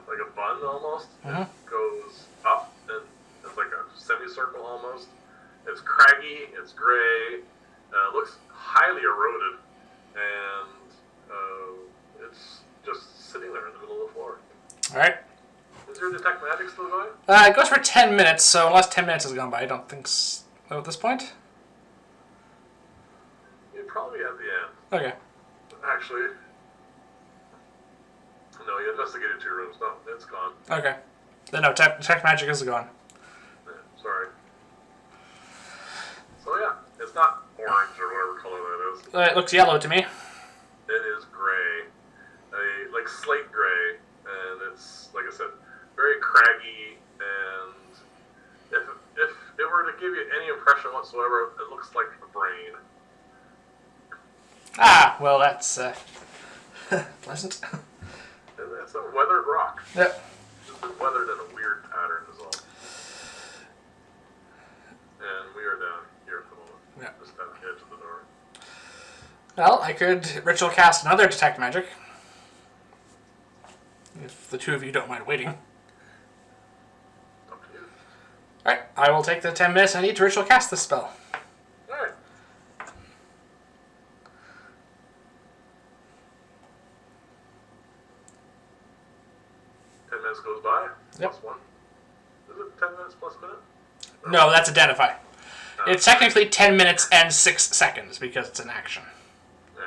like a bun almost. Mhm. It goes up, and it's like a semicircle almost. It's craggy, it's gray, looks highly eroded, and it's just sitting there in the middle of the floor. Alright. Is your detect magic still going? It goes for 10 minutes, so unless 10 minutes has gone by, I don't think so at this point. You'd probably be at the end. Okay. Actually, no, you investigated 2 rooms. No, it's gone. Okay. Then no, detect magic is gone. Yeah, sorry. So yeah, it's not orange or whatever color that is. It looks yellow to me. It is gray, like slate gray, and it's, like I said, very craggy, and if it were to give you any impression whatsoever, it looks like a brain. Ah, well that's pleasant. And it's a weathered rock. Yep. It's been weathered in a weird pattern is all. And we are down here at the moment. Yeah. Just at the edge of the door. Well, I could ritual cast another detect magic. If the 2 of you don't mind waiting. Up to you. Alright, I will take the 10 minutes I need to ritual cast this spell. Alright. Ten minutes goes by. Yep. Plus 1. Is it 10 minutes plus a minute? No, that's identify. It's technically 10 minutes and 6 seconds because it's an action. Yeah.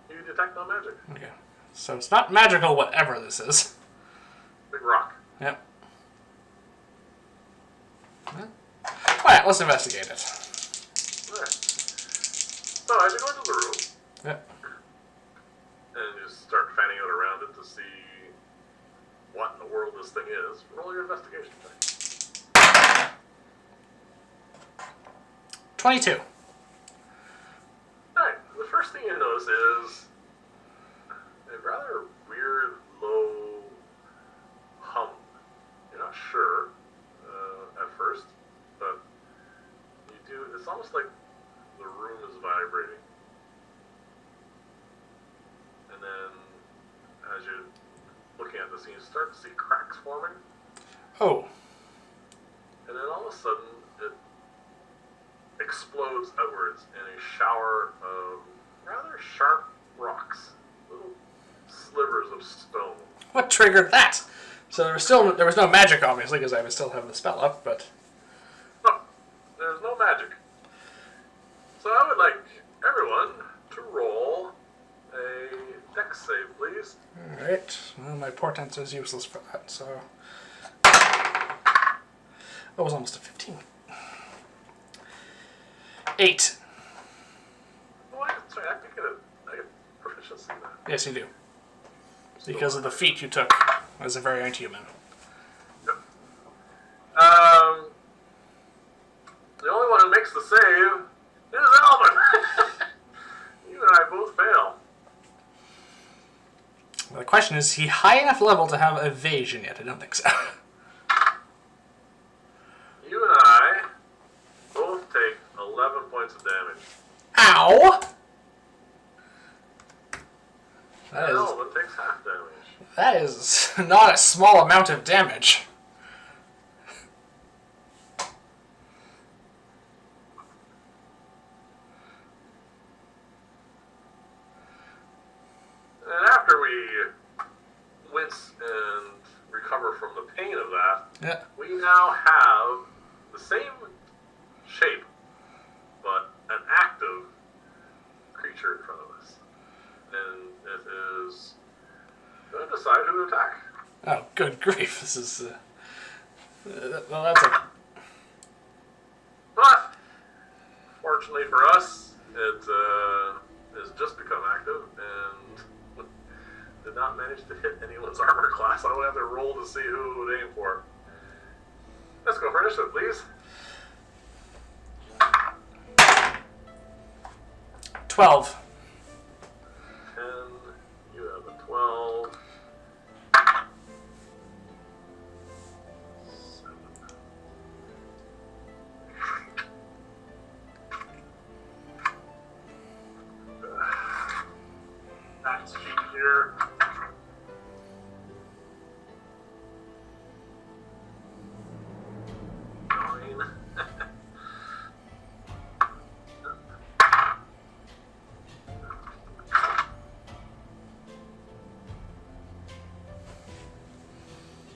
You detect no magic. Okay. So it's not magical, whatever this is. Big rock. Yep. Alright, let's investigate it. Alright. So as you go into the room, Yep. and you start fanning out around it to see what in the world this thing is, roll your investigation check. 22. Alright, the first thing you notice is a rather weird, low hum. You're not sure at first, but you do. It's almost like the room is vibrating. And then, as you're looking at this, you start to see cracks forming. Oh. And then all of a sudden, it explodes outwards in a shower of rather sharp rocks, little slivers of stone. What triggered that? So there was no magic, obviously, because I would still have the spell up, but... No, there's no magic. So I would like everyone to roll a dex save, please. Alright. Well, my portent is useless for that, so... That was almost a 15. 8. Oh, sorry, I get proficiency in that. Yes, you do. Because of the feat you took as a variant human. Yep. The only one who makes the save is Alvin. You and I both fail. Well, the question is he high enough level to have evasion yet? I don't think so. You and I both take 11 points of damage. Ow! Alvin takes half damage. That is not a small amount of damage. And after we wince and recover from the pain of that, Yeah. we now have the same shape, but an active creature in front of us. And it is going to decide who to attack. Oh, good grief! This is. Well, that's a. But, fortunately for us, it has just become active and did not manage to hit anyone's armor class. I would have to roll to see who it would aim for. Let's go for initiative, please. 12. 10, you have a 12. 7. That's here.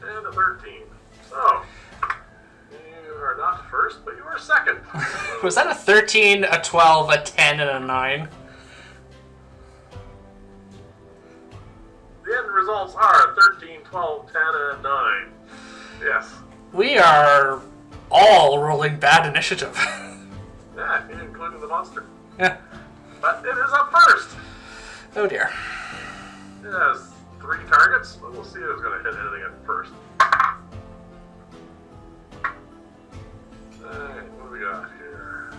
And a 13. So, you are not first, but you are second. Was that a 13, a 12, a 10, and a 9? The end results are 13, 12, 10, and 9. Yes. We are all rolling bad initiative. Yeah, including the monster. Yeah. But it is up first. Oh dear. It has 3 targets, but we'll see who's going to hit anything at first. Alright, what do we got here?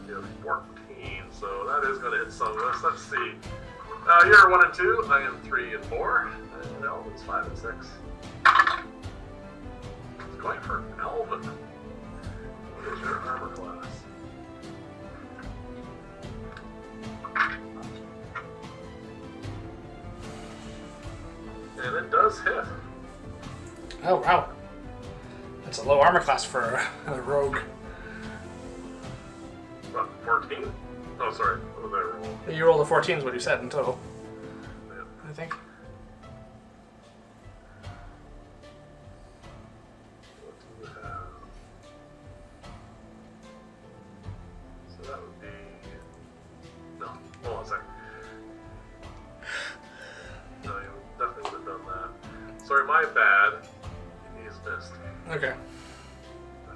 You have 14, so that is going to hit some of us. Let's see. You're 1 and 2, I am 3 and 4, and Alvin's 5 and 6. It's going for Alvin. What is your armor class? And it does hit. Oh wow. That's a low armor class for a rogue. What, 14? Oh, sorry. What did I roll? You rolled a 14 is what you said in total, Yeah. I think. Sorry, my bad. He's missed. Okay.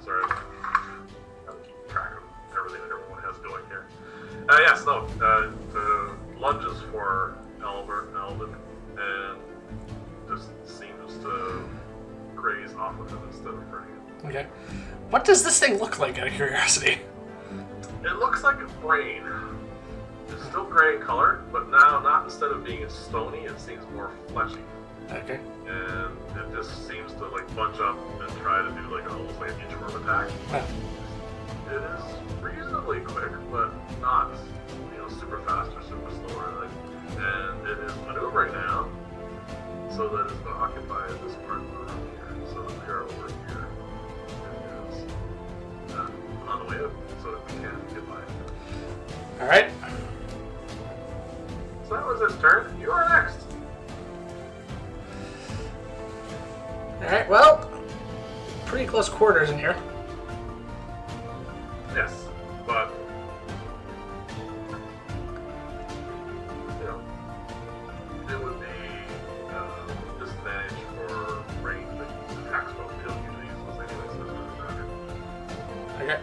Sorry. I'm keeping track of everything that everyone has going here. Yes, no. The lunges for Alvin, and just seems to graze off of him instead of hurting him. Okay. What does this thing look like, out of curiosity? It looks like a brain. It's still gray in color, but now not instead of being stony, it seems more fleshy. Okay. And it just seems to like bunch up and try to do like almost like an inchworm attack. Oh. It is reasonably quick, but not super fast or super slow or anything. And it is maneuvering now, so that it's going to occupy this part of the room here. So that we are over here. It is on the way up, so that we can get by it. Alright. So that was its turn. You are next. Alright, well, pretty close quarters in here. Yes, but it would be disadvantage for range that uses attack spell. We don't usually use those anyways, so it doesn't matter. Okay.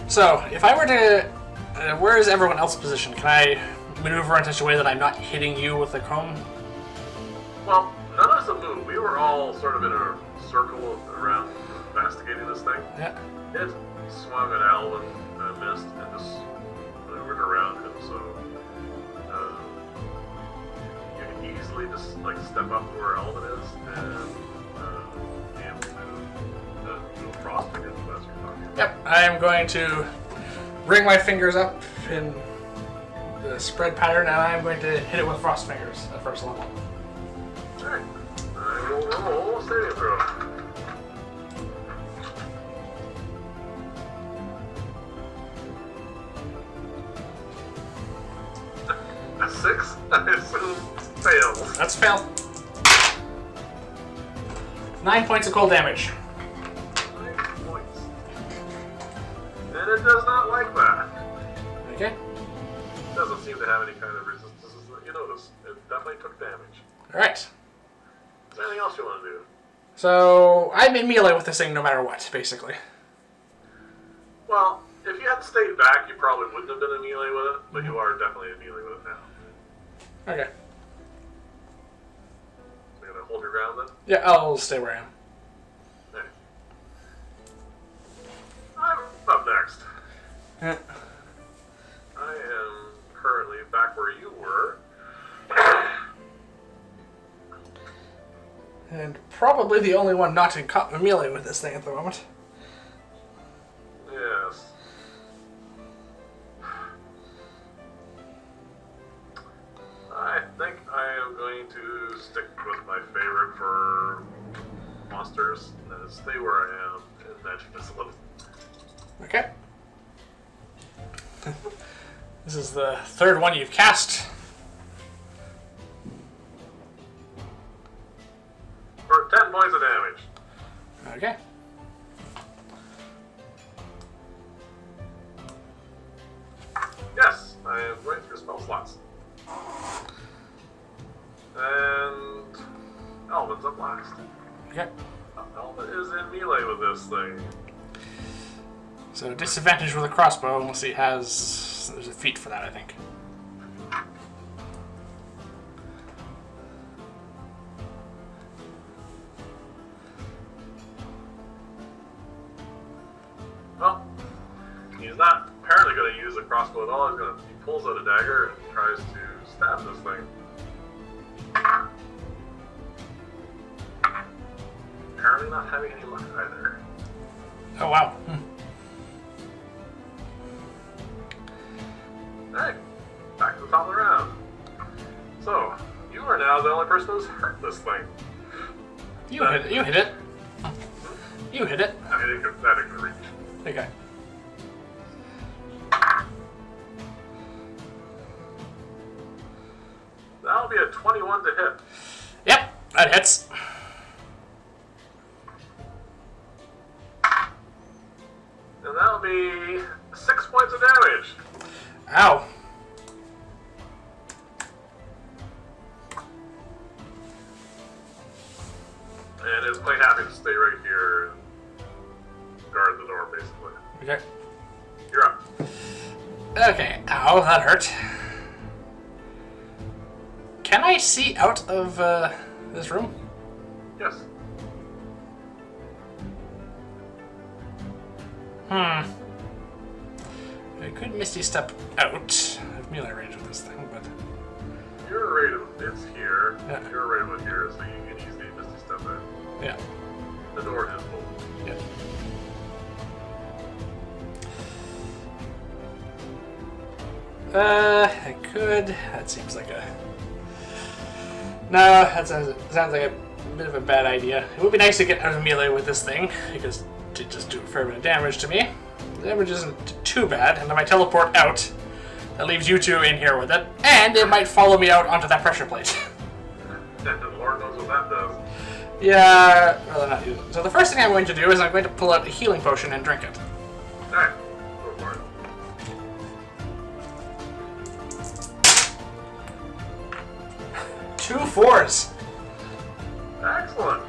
So, if I were to... where is everyone else positioned? Can I maneuver in such a way that I'm not hitting you with the comb? Well, none of us have moved. We were all sort of in a circle around investigating this thing. Yeah. It swung at Alvin, missed, and just maneuvered around him, so you can easily just like step up to where Alvin is and be able to do a frost against the best you're talking about. Yep, I am going to bring my fingers up in the spread pattern, and I'm going to hit it with frost fingers at first level. Alright, I will roll saving throw. A 6, I assume, fails. That's a fail. 9 points of cold damage. 9 points. And it does not like that. Okay. It doesn't seem to have any kind of resistance. You notice, it definitely took damage. Alright. Is there anything else you want to do? So, I'm in melee with this thing no matter what, basically. Well, if you had stayed back, you probably wouldn't have been in melee with it, but you are definitely in melee with it now. Okay. So you're going to hold your ground then? Yeah, I'll stay where I am. Okay. I'm up next. Yeah. I am currently back where you were. And probably the only one not in melee with this thing at the moment. Yes. I think I am going to stick with my favorite for monsters, and that is stay where I am and magic missile. Okay. This is the third one you've cast. For 10 points of damage. Okay. Yes, I am going through spell slots. And Alvin's up last. Okay. Alvin is in melee with this thing. So disadvantage with a crossbow unless he has... There's a feat for that, I think. Well, he's not apparently going to use a crossbow at all. He pulls out a dagger and tries to stab this thing. Apparently not having any luck either. Oh, wow. Alright, back to the top of the round. So, you are now the only person who's hurt this thing. You hit it. You hit it. You hit it. I mean, that it could reach. Okay. That'll be a 21 to hit. Yep, that hits. And that'll be 6 points of damage. Ow. quite happy to stay right here and guard the door, basically. Okay. You're up. Okay. Ow, that hurt. Can I see out of this room? Yes. I could Misty Step out. I have melee range with this thing, but... You're right of it's here. Yeah. You're right about here, so you can easily Misty Step in. Yeah. The door is full. Yeah. I could. That seems like a... No, that sounds like a bit of a bad idea. It would be nice to get out of melee with this thing, because it just do a fair bit of damage to me. The damage isn't too bad, and if I teleport out, that leaves you two in here with it, and it might follow me out onto that pressure plate. The Lord knows what that does. Yeah, rather not use it. So the first thing I'm going to do is I'm going to pull out a healing potion and drink it. Alright, go for it. Two 4s. Excellent.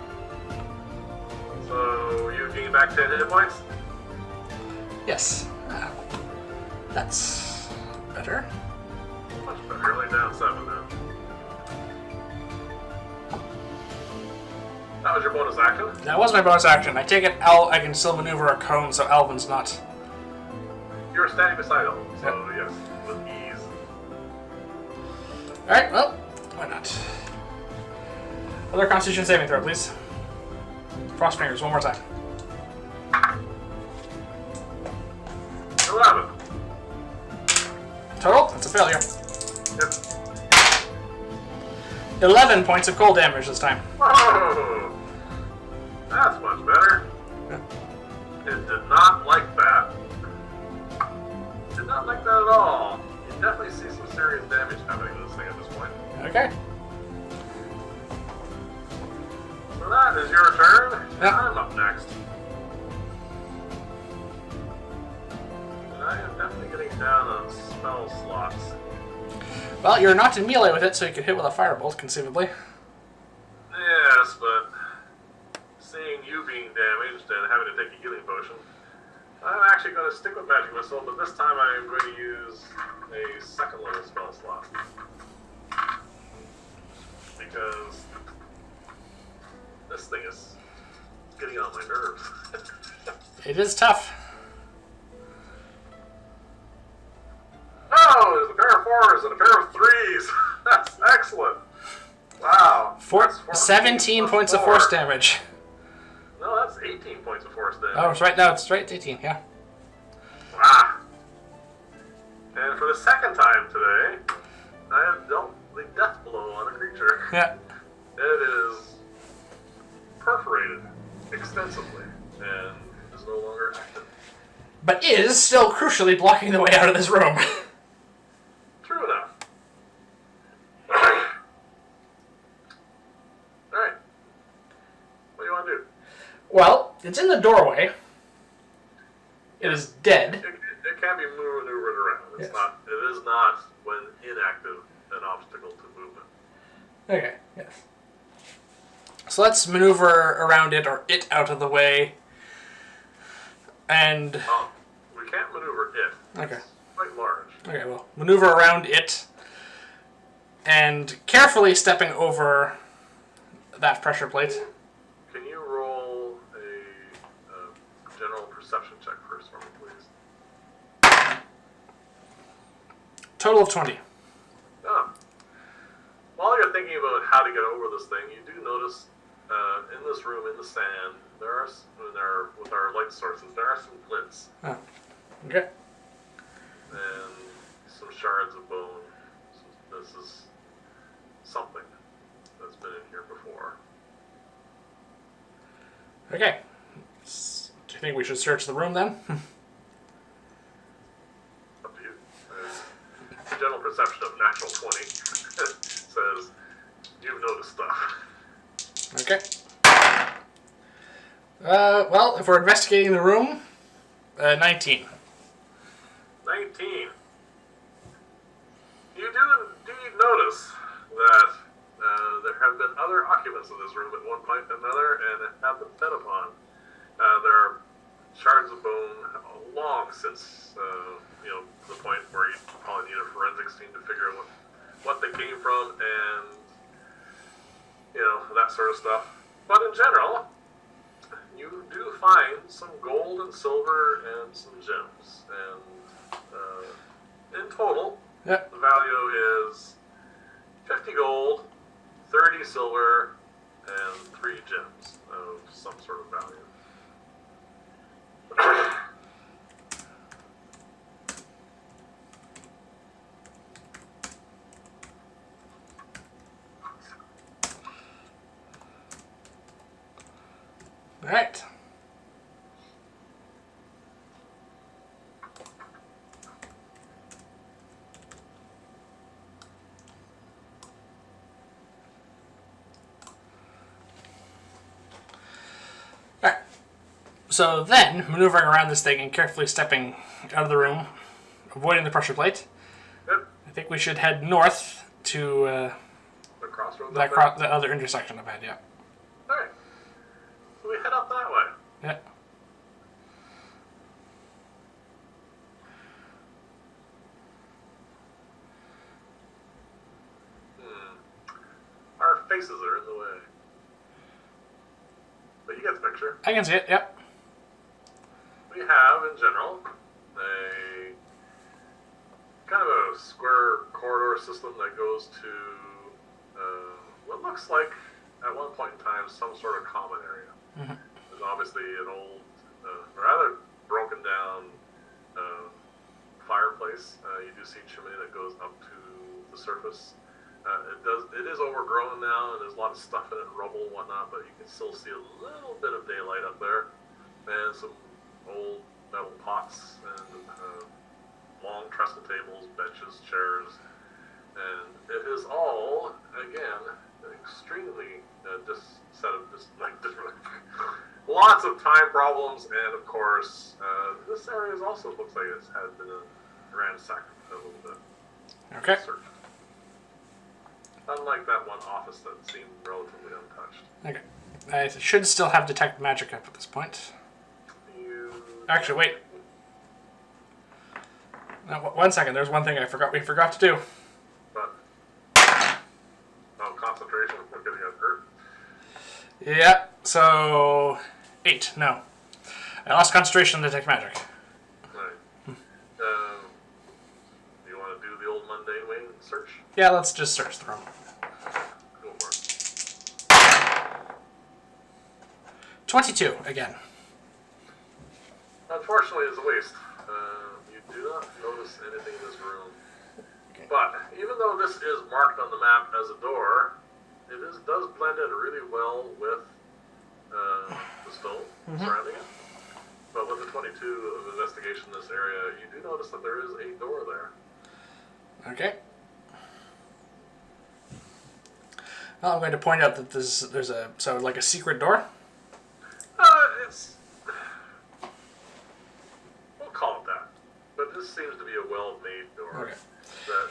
So you gain back 10 hit points? Yes. That's better. Much better. You're only down 7 now. That was your bonus action? That was my bonus action. I take it I can still maneuver a cone, so Alvin's not. You're standing beside him, so yes, with ease. Alright, well, why not? Another Constitution saving throw, please. Frost fingers, one more time. 11. Total? That's a failure. Yep. 11 points of cold damage this time. Whoa! That's much better. It did not like that. Did not like that at all. You definitely see some serious damage happening to this thing at this point. Okay. So that is your turn. Yep. I'm up next. And I am definitely getting down on spell slots. Well, you're not in melee with it, so you could hit with a firebolt, conceivably. Yes, but seeing you being damaged and having to take a healing potion, I'm actually going to stick with Magic Missile, but this time I'm going to use a second level spell slot. Because this thing is getting on my nerves. It is tough. Oh, there's a pair of 4s and a pair of 3s. That's excellent. Wow. That's 17 points of force damage. No, that's 18 points of force damage. Oh, it's right now. It's right. It's 18. Yeah. Wow. And for the second time today, I have dealt the death blow on a creature. Yeah. It is perforated extensively and is no longer active. But is still crucially blocking the way out of this room. True enough. Alright. What do you want to do? Well, it's in the doorway. It is dead. It can be maneuvered around. It's Yes. not. It is not, when inactive, an obstacle to movement. Okay, yes. So let's maneuver around it, or it out of the way. And... We can't maneuver it. Okay. It's quite large. Okay, well, maneuver around it. And carefully stepping over that pressure plate. Can you roll a general perception check first for me, please? Total of 20. Oh. While you're thinking about how to get over this thing, you do notice in this room, in the sand, with our light sources, there are some flints Oh. Okay. and some shards of bone. So this is something that's been in here before. Okay. Do you think we should search the room then? Up to you. General perception of natural 20 says you've noticed stuff. Okay. Well, if we're investigating the room, 19. 19. You do indeed notice that there have been other occupants of this room at one point or another and have been fed upon. There are shards of bone long since, the point where you probably need a forensics team to figure out what they came from and, that sort of stuff. But in general, you do find some gold and silver and some gems. And in total, Yep. the value is 50 gold, 30 silver, and 3 gems of some sort of value. All right. All right. So then, maneuvering around this thing and carefully stepping out of the room, avoiding the pressure plate, Yep. I think we should head north to The crossroads. the other intersection I've had. Yeah. Alright. So we head up that way. Yeah. Our faces are in the way. But you get the picture. I can see it. Yep. We have, in general, a kind of a square corridor system that goes to what looks like, at one point in time, some sort of common area. Mm-hmm. There's obviously an old, rather broken down fireplace. You do see chimney that goes up to the surface. It is overgrown now, and there's a lot of stuff in it, rubble and whatnot, but you can still see a little bit of daylight up there, and some old metal pots, and long trestle tables, benches, chairs, and it is all, again, extremely lots of time problems, and of course, this area also looks like it has been ransacked a little bit. Okay. Searched. Unlike that one office that seemed relatively untouched. Okay. I should still have detect magic up at this point. Actually, wait. No, 1 second. There's one thing we forgot to do. But concentration. We're gonna get hurt. Yeah. So 8. No, I lost concentration to detect magic. Right. Do you want to do the old mundane way and search? Yeah. Let's just search the room. Go for it. 22 again. Unfortunately, it's a waste. You do not notice anything in this room. Okay. But even though this is marked on the map as a door, does blend in really well with the stone surrounding it. But with the 22 of investigation in this area, you do notice that there is a door there. Okay. Well, I'm going to point out that there's a secret door. It's we'll call it that. But this seems to be a well-made door Okay. that,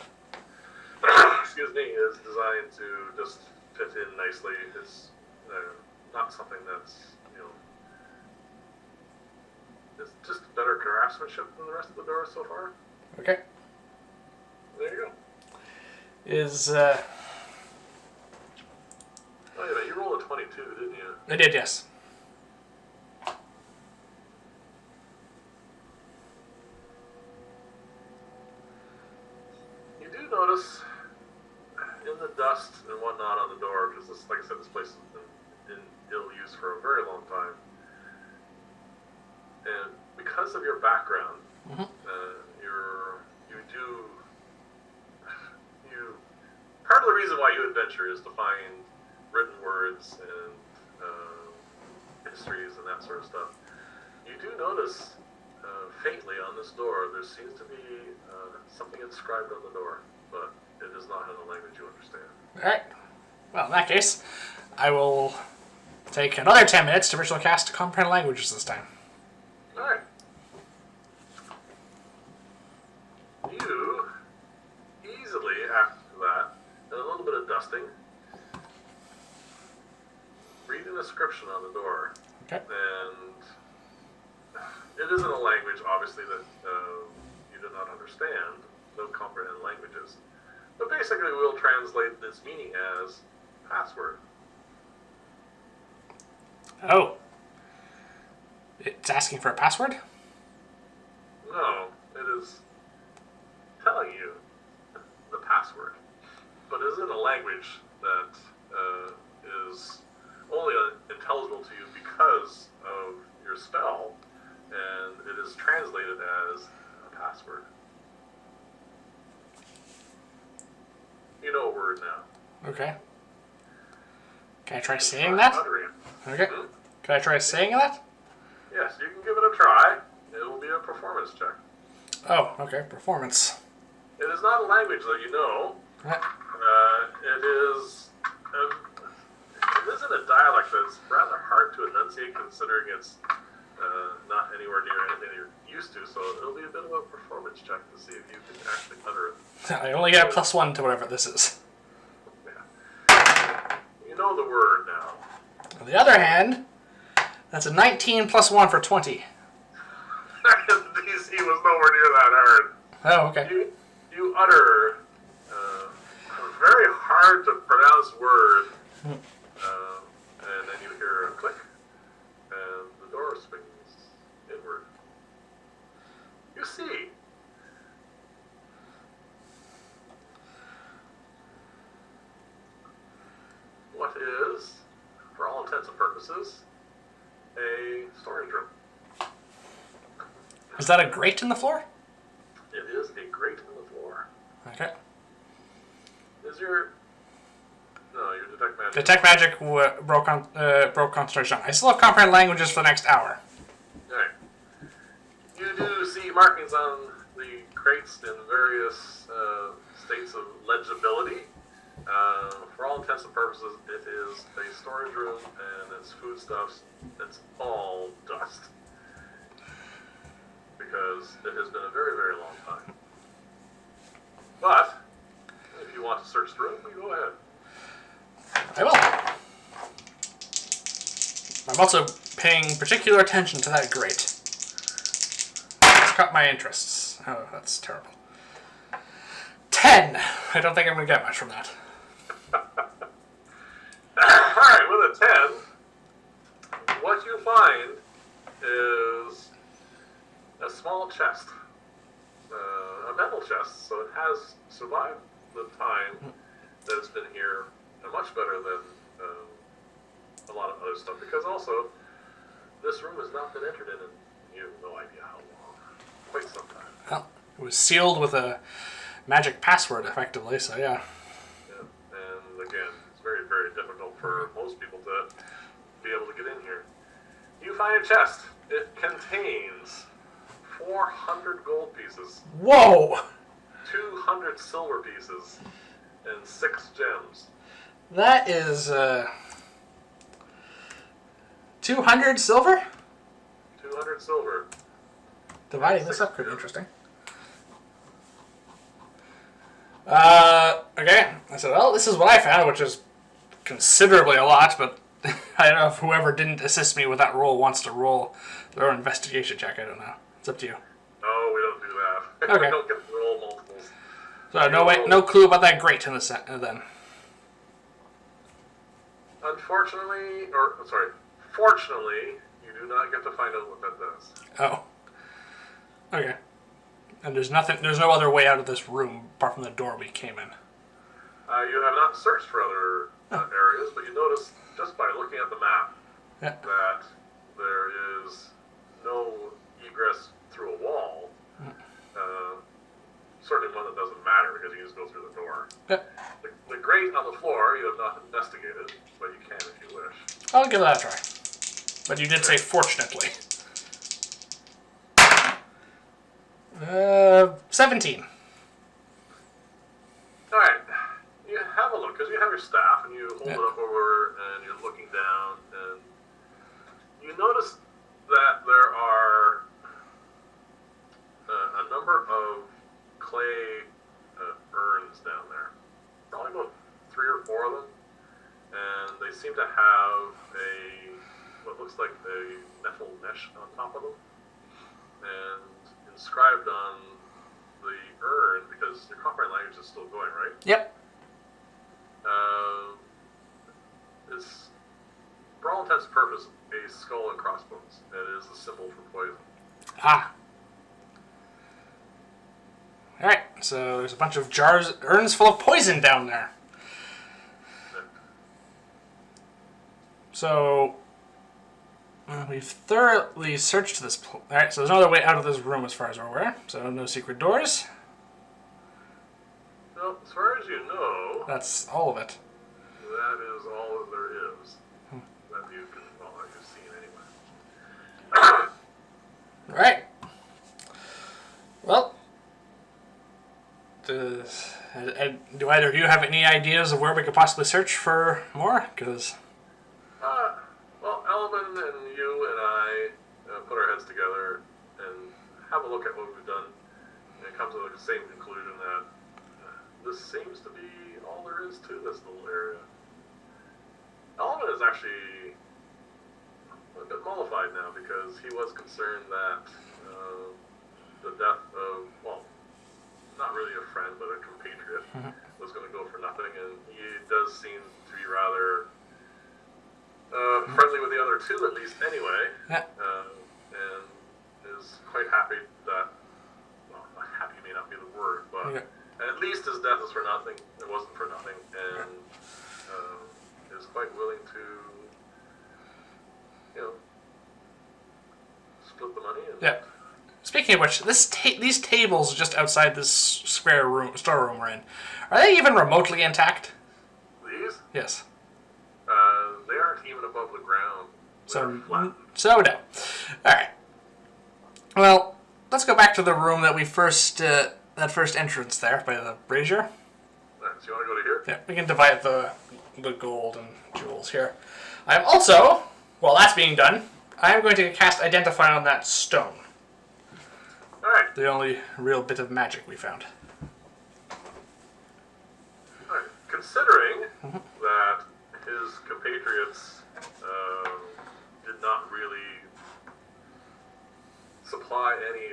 excuse me, is designed to just fit in nicely. It's not something that's it's just better craftsmanship than the rest of the doors so far. Okay. There you go. Is Oh yeah, you rolled a 22, didn't you? I did, yes. You do notice in the dust and whatnot on the door, because this, like I said, this place has been in ill use for a very long time. And because of your background, part of the reason why you adventure is to find written words and histories and that sort of stuff. You do notice faintly on this door, there seems to be something inscribed on the door, but it is not in a language you understand. Alright. Well, in that case, I will take another 10 minutes to ritual cast comprehend languages this time. Alright. You easily, after that, and a little bit of dusting, inscription on the door. Okay. And it isn't a language, obviously, that you do not understand. Don't comprehend languages. But basically, we'll translate this meaning as password. Oh. It's asking for a password? No, it is telling you the password. But it isn't a language that is only intelligible to you because of your spell, and it is translated as a password. You know a word now. Okay. Can I try saying that? Okay. Hmm? Can I try saying that? Yes, you can give it a try. It will be a performance check. Oh, okay. Performance. It is not a language that you know. It is. It isn't a dialect that's rather hard to enunciate, considering it's not anywhere near anything you're used to. So it'll be a bit of a performance check to see if you can actually utter it. I only get a +1 to whatever this is. Yeah. You know the word now. On the other hand, that's a 19 + 1 for 20. DC was nowhere near that hard. Oh, okay. You utter a very hard to pronounce word, and then you hear a click, and the door swings inward. You see what is, for all intents and purposes, a storage room. Is that a grate in the floor? It is a grate in the floor. Okay. Is your... No, your detect magic... Detect magic broke concentration. I still have comprehend languages for the next hour. Alright. You do see markings on the crates in various states of legibility. For all intents and purposes, it is a storage room, and it's foodstuffs. It's all dust. Because it has been a very, very long time. But, if you want to search the room, you go ahead. I will. I'm also paying particular attention to that grate. It's caught my interests. Oh, that's terrible. 10! I don't think I'm going to get much from that. Alright, with a 10, what you find is a small chest. A metal chest, so it has survived the time that it's been here much better than a lot of other stuff, because also this room has not been entered in you have no idea how long. Quite some time. Well, it was sealed with a magic password, effectively, so yeah. Yeah. And again, it's very, very difficult for most people to be able to get in here. You find a chest. It contains 400 gold pieces. Whoa! 200 silver pieces, and 6 gems. That is, 200 silver? 200 silver. Dividing this up could be interesting. Okay. I said, well, this is what I found, which is considerably a lot, but I don't know if whoever didn't assist me with that roll wants to roll their own investigation check. I don't know. It's up to you. No, we don't do that. Okay. We don't get to roll multiples. So no clue about that grate in the set then. Fortunately, you do not get to find out what that does. Oh. Okay. And there's no other way out of this room apart from the door we came in. You have not searched for other areas, but you notice just by looking at the map that there is no egress through a wall. Certainly one that doesn't matter because you just go through the door. Yeah. The grate on the floor you have not investigated, but you can if you wish. I'll give that a try. But you did say fortunately. 17. Alright, you have a look, because you have your staff, and you hold it up over, and you're looking down, and you notice that there are a number of clay urns down there. Probably about 3 or 4 of them, and they seem to have what looks like a metal mesh on top of them, and inscribed on the urn, because your copyright language is still going, right? Yep. Is, for all intents and purposes, a skull and crossbones. That is the symbol for poison. Ah. Alright, so there's a bunch of urns full of poison down there. So, we've thoroughly searched this place. Alright, so there's no other way out of this room as far as we're aware. So, no secret doors. Well, as far as you know, That's all of it. that is all that there is. That you can, well, that you've seen anyway. Alright. Well, do either of you have any ideas of where we could possibly search for more? Because... well, Alvin and you and I put our heads together and have a look at what we've done, and come to the same conclusion that this seems to be all there is to this little area. Alvin is actually a bit mollified now because he was concerned that the death of, well, not really a friend, but a compatriot was going to go for nothing, and he does seem to be rather friendly with the other two, at least anyway, and is quite happy that, well, happy may not be the word, but at least his death is for nothing. It wasn't for nothing, and is quite willing to, split the money. And Speaking of which, these tables just outside this storeroom we're in, are they even remotely intact? These? Yes. They aren't even above the ground. So no. Alright. Well, let's go back to the room that we that first entrance there by the brazier. Alright, so you want to go to here? Yeah, we can divide the gold and jewels here. I'm also, while that's being done, I'm going to cast Identify on that stone. Alright. The only real bit of magic we found. Alright. Considering that his compatriots did not really supply any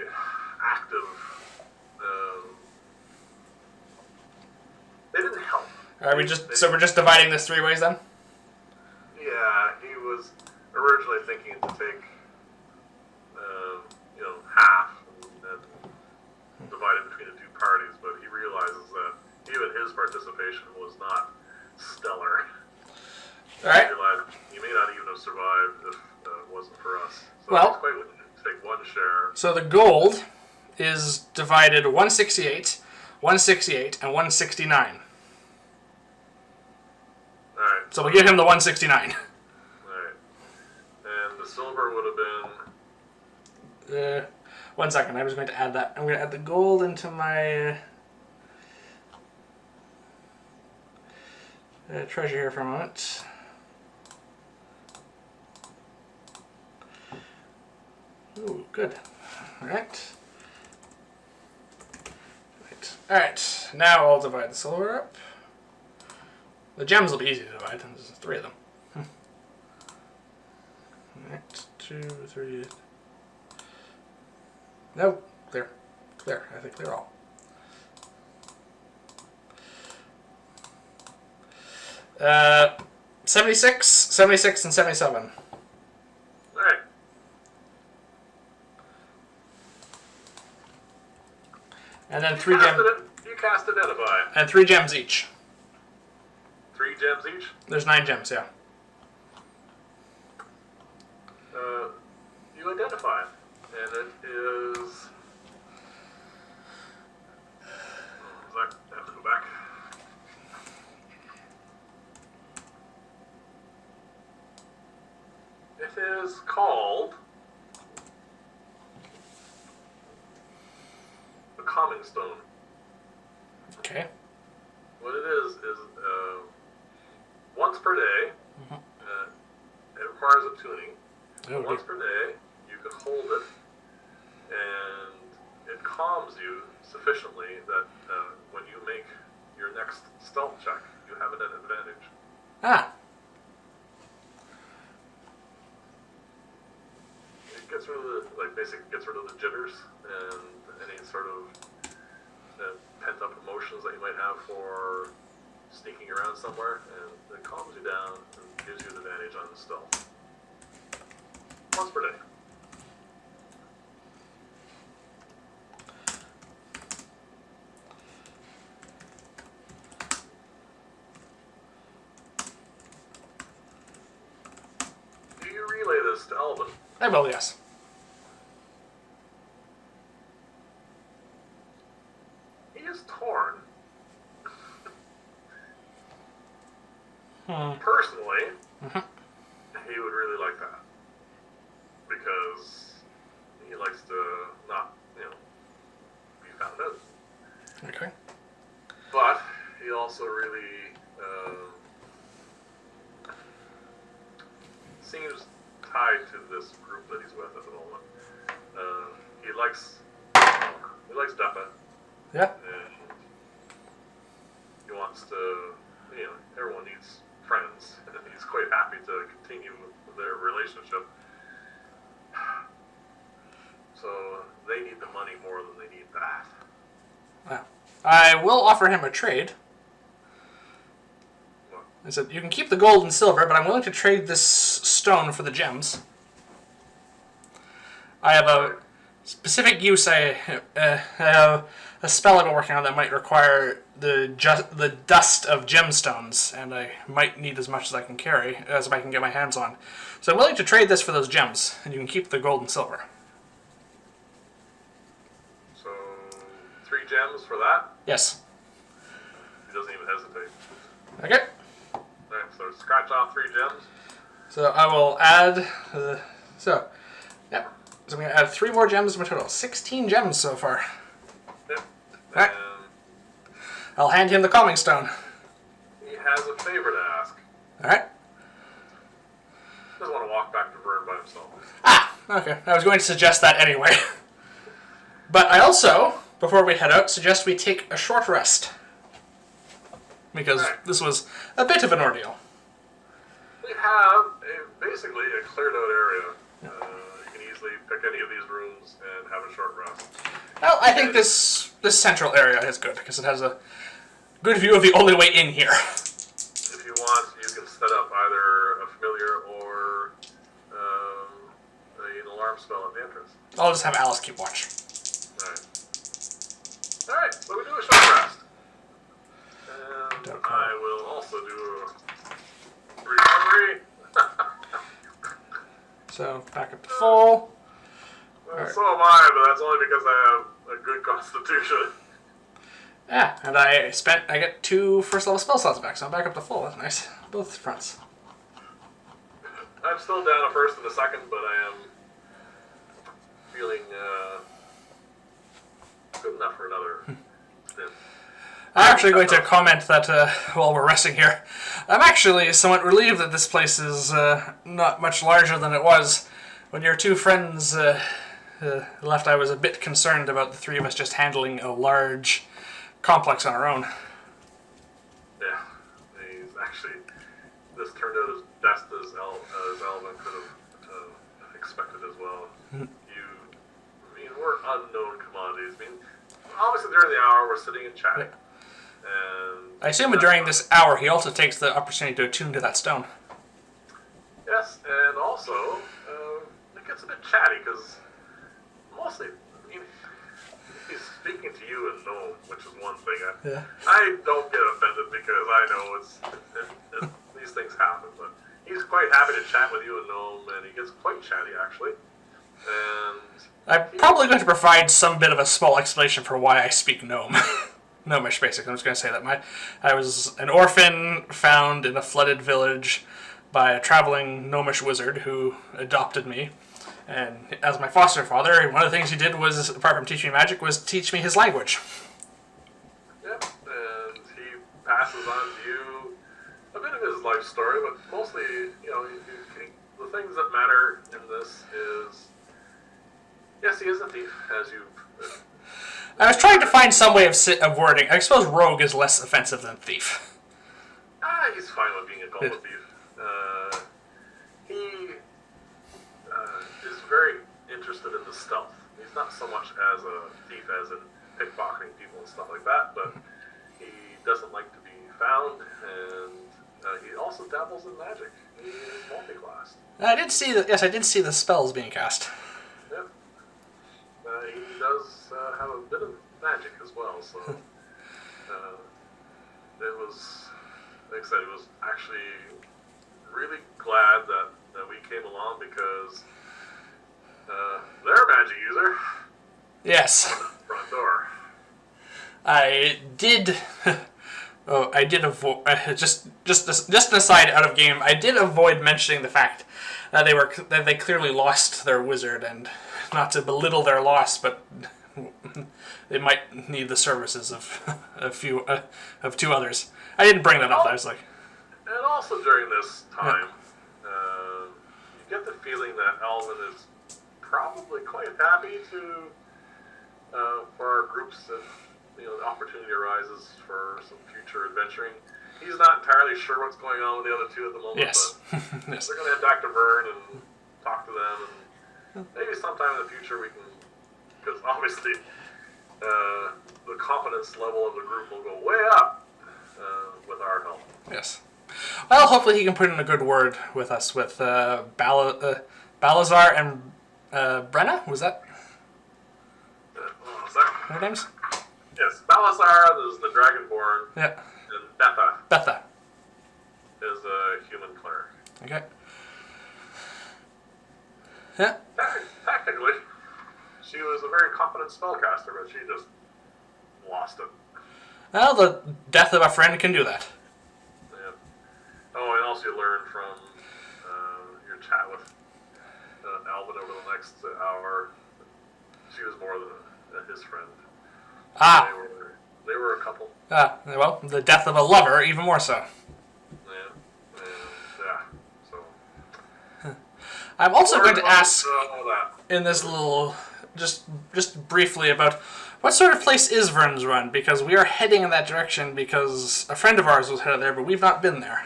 active... they didn't help. So we're just dividing this 3 ways then? Yeah, he was originally thinking to take, half and divide it between the two parties, but he realizes that even his participation was not stellar. Alright. He realized he may not even have survived if it wasn't for us. So Well, he's quite willing to take one share. So the gold is divided 168, 168, and 169. Alright. So we'll give him the 169. Alright. And the silver would have been... 1 second, I was going to add that. I'm going to add the gold into my treasure here for a moment. Ooh, good. Alright. Alright, now I'll divide the silver up. The gems will be easy to divide, there's 3 of them. Alright, 2, 3... No, clear. Clear. I think clear all. Uh, 76, 76, and 77. Alright. And then 3 gems. You cast Identify. And 3 gems each. 3 gems each? There's 9 gems, yeah. You identify it. And it is... I have to go back. It is called... the Calming Stone. Okay. What it is once per day, it requires a tuning. Oh, Once per day, you can hold it, and it calms you sufficiently that when you make your next stealth check, you have it at advantage. Ah. gets rid of basically gets rid of the jitters and any sort of pent up emotions that you might have for sneaking around somewhere, and it calms you down and gives you an advantage on the stealth. Once per day. Do you relay this to Alvin? I will, yes. He is torn. Personally, he would really like that. Because he likes to not, be found out. Okay. But he also really seems tied to this group that he's with at the moment. He likes Dappa. Yeah. And he wants to, everyone needs friends, and he's quite happy to continue their relationship. So they need the money more than they need that. Well, I will offer him a trade. What? I said, you can keep the gold and silver, but I'm willing to trade this stone for the gems. I have a specific use. I have a spell I've been working on that might require the dust of gemstones, and I might need as much as I can carry, as I can get my hands on. So I'm willing to trade this for those gems, and you can keep the gold and silver. So 3 gems for that? Yes. He doesn't even hesitate. Okay. Alright, so scratch off 3 gems. So I will add... So I'm going to add 3 more gems to my total. 16 gems so far. Yep. Alright. I'll hand him the calming stone. He has a favor to ask. Alright. He doesn't want to walk back to Vyrn by himself. Ah, okay. I was going to suggest that anyway. But I also, before we head out, suggest we take a short rest. Because this was a bit of an ordeal. We have basically a cleared out area. You can easily pick any of these rooms and have a short rest. Well, I think this central area is good, because it has a good view of the only way in here. If you want, you can set up either a familiar or an alarm spell at the entrance. I'll just have Alice keep watch. Alright, so we do a short rest. And I will also do a recovery. So, back up to full. Well, so am I, but that's only because I have a good constitution. Yeah, and I get 2 first level spell slots back, so I'm back up to full. That's nice. Both fronts. I'm still down a first and a second, but I am feeling good enough for another stint. I'm actually going to comment that while we're resting here, I'm actually somewhat relieved that this place is not much larger than it was. When your 2 friends left, I was a bit concerned about the 3 of us just handling a large complex on our own. Yeah, this turned out as best as Alvin could have expected as well. We're unknown commodities. Obviously during the hour we're sitting and chatting. And I assume during this hour he also takes the opportunity to attune to that stone. Yes, and also it gets a bit chatty because mostly he's speaking to you in gnome, which is one thing. I don't get offended because I know these things happen, but he's quite happy to chat with you in gnome, and he gets quite chatty actually. And I'm probably going to provide some bit of a small explanation for why I speak gnome. Gnomish, basically. I'm just going to say that I was an orphan found in a flooded village by a traveling gnomish wizard who adopted me. And as my foster father, one of the things he did was, apart from teaching me magic, was teach me his language. Yep, and he passes on to you a bit of his life story, but mostly, the things that matter in this is, yes, he is a thief, as you... I was trying to find some way of wording. I suppose rogue is less offensive than thief. He's fine with being called a thief. He is very stealth. He's not so much as a thief as in pickpocketing people and stuff like that, but he doesn't like to be found, and he also dabbles in magic. He is multi-classed. I did see I did see the spells being cast. Yep. He does have a bit of magic as well, so it was, like I said, it was actually really glad that we came along because they're a magic user. Yes. Front door. I did. Oh, I did avoid just an aside out of game. I did avoid mentioning the fact that they clearly lost their wizard, and not to belittle their loss, but they might need the services of of two others. I didn't bring that up. I was like, and also during this time, you get the feeling that Alvin is probably quite happy to for our groups if the opportunity arises for some future adventuring. He's not entirely sure what's going on with the other two at the moment. yes, But yes. they're going to head back to Vyrn and talk to them, and maybe sometime in the future we can, because obviously the confidence level of the group will go way up with our help. Yes. Well, hopefully he can put in a good word with us with Balazar and Brenna. Was that What was that? their names? Yes, Balazar is the Dragonborn, Yeah. and Betha Betha. is a human cleric. Okay. Yeah. Technically, she was a very competent spellcaster, but she just lost it. Well, the death of a friend can do that. Yeah. Oh, and also you learn from your chat with Alvin over the next hour. She was more than his friend. Ah. They were a couple. Well, the death of a lover, even more so. Yeah. And, so. I'm also going to ask All that. in this little, just briefly about what sort of place is Vyrn's Run, because we are heading in that direction because a friend of ours was headed there, but we've not been there.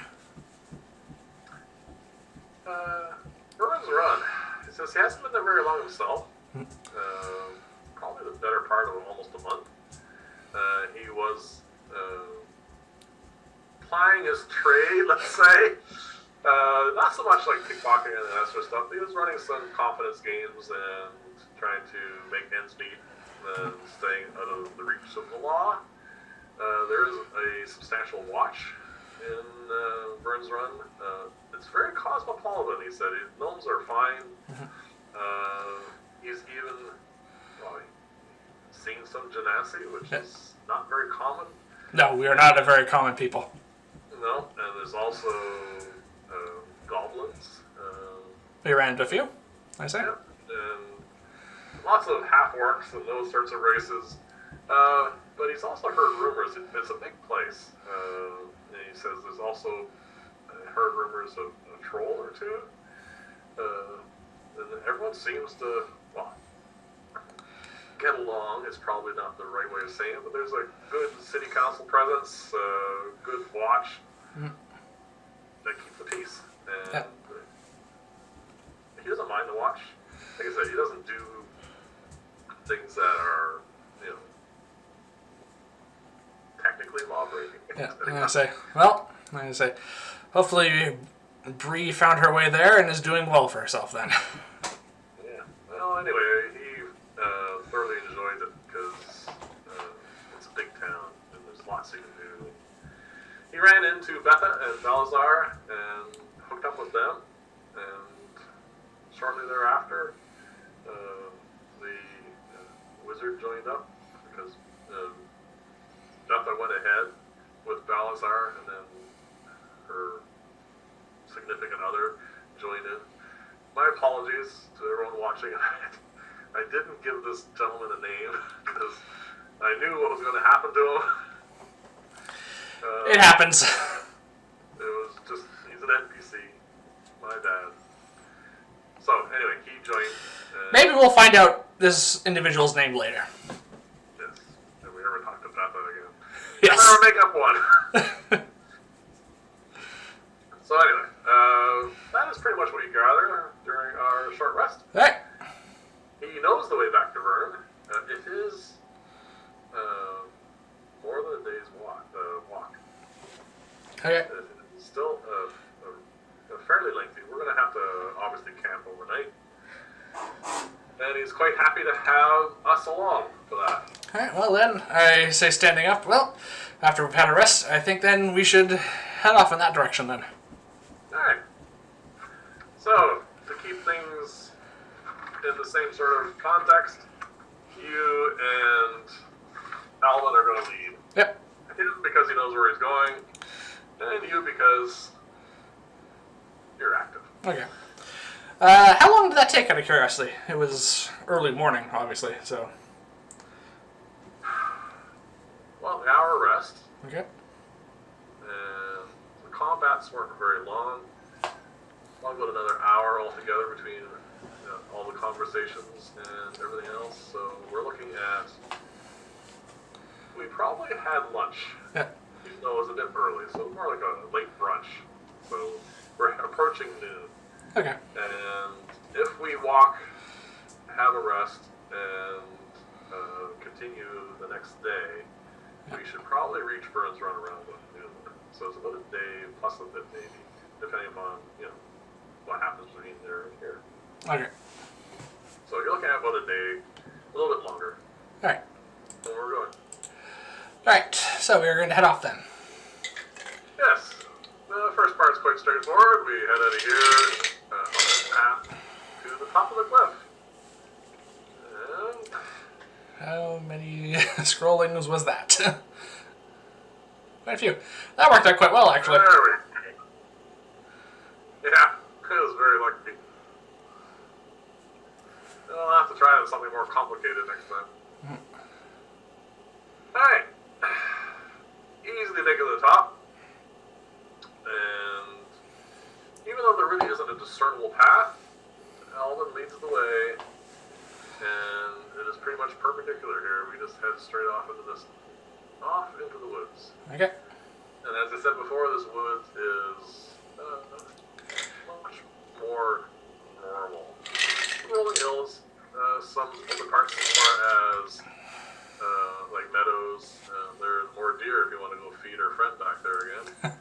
Vyrn's Run. He says he hasn't been there very long himself. Probably the better part of almost a month. He was plying his trade, let's say. Not so much like pickpocketing and that sort of stuff. He was running some confidence games and trying to make ends meet and staying out of the reach of the law. There is a substantial watch in Vyrn's Run. It's very cosmopolitan, he said. Gnomes are fine. He's even seen some genasi, which is not very common. No, we are not a very common people. No, and there's also goblins. We ran into a few, I say. Yeah, and lots of half-orcs and those sorts of races. But he's also heard rumors. It's a big place. And he says there's also heard rumors of a troll or two. And everyone seems to, get along is probably not the right way of saying it, but there's a good city council presence, good watch. They keep the peace. And he doesn't mind the watch. Like I said, he doesn't do things that are, technically law-breaking. Yeah, I'm gonna say, hopefully Bree found her way there and is doing well for herself then. Yeah. Well, anyway, he thoroughly enjoyed it because it's a big town and there's lots you can do. He ran into Betha and Balazar and hooked up with them, and shortly thereafter, the wizard joined up because Betha went ahead with Balazar, and then her significant other joined in. My apologies to everyone watching. I didn't give this gentleman a name because I knew what was going to happen to him. It happens. It was just, he's an NPC. My bad. So, anyway, he joined. Maybe we'll find out this individual's name later. Yes. And we never talked to Betha again. Yes. Never make up one. So, anyway, that is pretty much what you gather during our short rest. Alright. He he knows the way back to Vyrn. It is more than a day's walk. Okay. It's still fairly lengthy. We're going to have to obviously camp overnight. And he's quite happy to have us along for that. Alright, well then, I say standing up. Well, after we've had a rest, I think then we should head off in that direction then. Alright. So, to keep things in the same sort of context, you and Alvin are going to lead. Yep. Him because he knows where he's going, and you because you're active. Okay. How long did that take, out of curiosity? It was early morning, obviously, so... Well, the hour rest, Okay. and the combats weren't very long. Probably about another hour altogether between all the conversations and everything else. So we're looking at... We probably had lunch, Yeah. even though it was a bit early, so more like a late brunch. So we're approaching noon. Okay. And if we walk, have a rest, and continue the next day, we should probably reach Vyrn's Run around noon. So it's about a day plus a bit maybe, depending upon what happens between there and here. Okay. So you're looking at about a day, a little bit longer. Alright. Where we're going. Alright, so we're going to head off then. Yes. The first part's quite straightforward. We head out of here on the path to the top of the cliff. And How many scrollings was that? Quite a few. That worked out quite well, actually. there we go. Yeah, it was very lucky. I'll have to try something more complicated next time. Alright. Easily make it to the top. And even though there really isn't a discernible path, Alvin leads the way. And it is pretty much perpendicular here. We just head straight off into the woods. Okay. And as I said before, this woods is much more normal. Rolling hills, some other parts as far as like meadows. There's more deer if you want to go feed our friend back there again.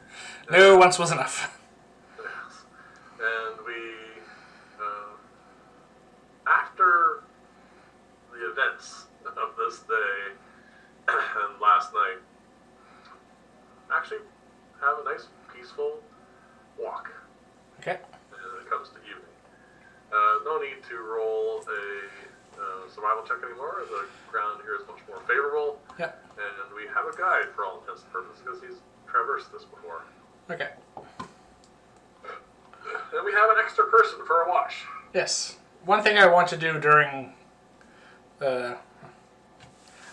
No, once was enough. Yes. And we, after the events of this day and last night, actually have a nice peaceful walk. Okay. And it comes to evening. No need to roll a survival check anymore. The ground here is much more favorable. Yeah. And we have a guide for all intents and purposes because he's traversed this before. Okay. And we have an extra person for a watch. Yes. One thing I want to do during... I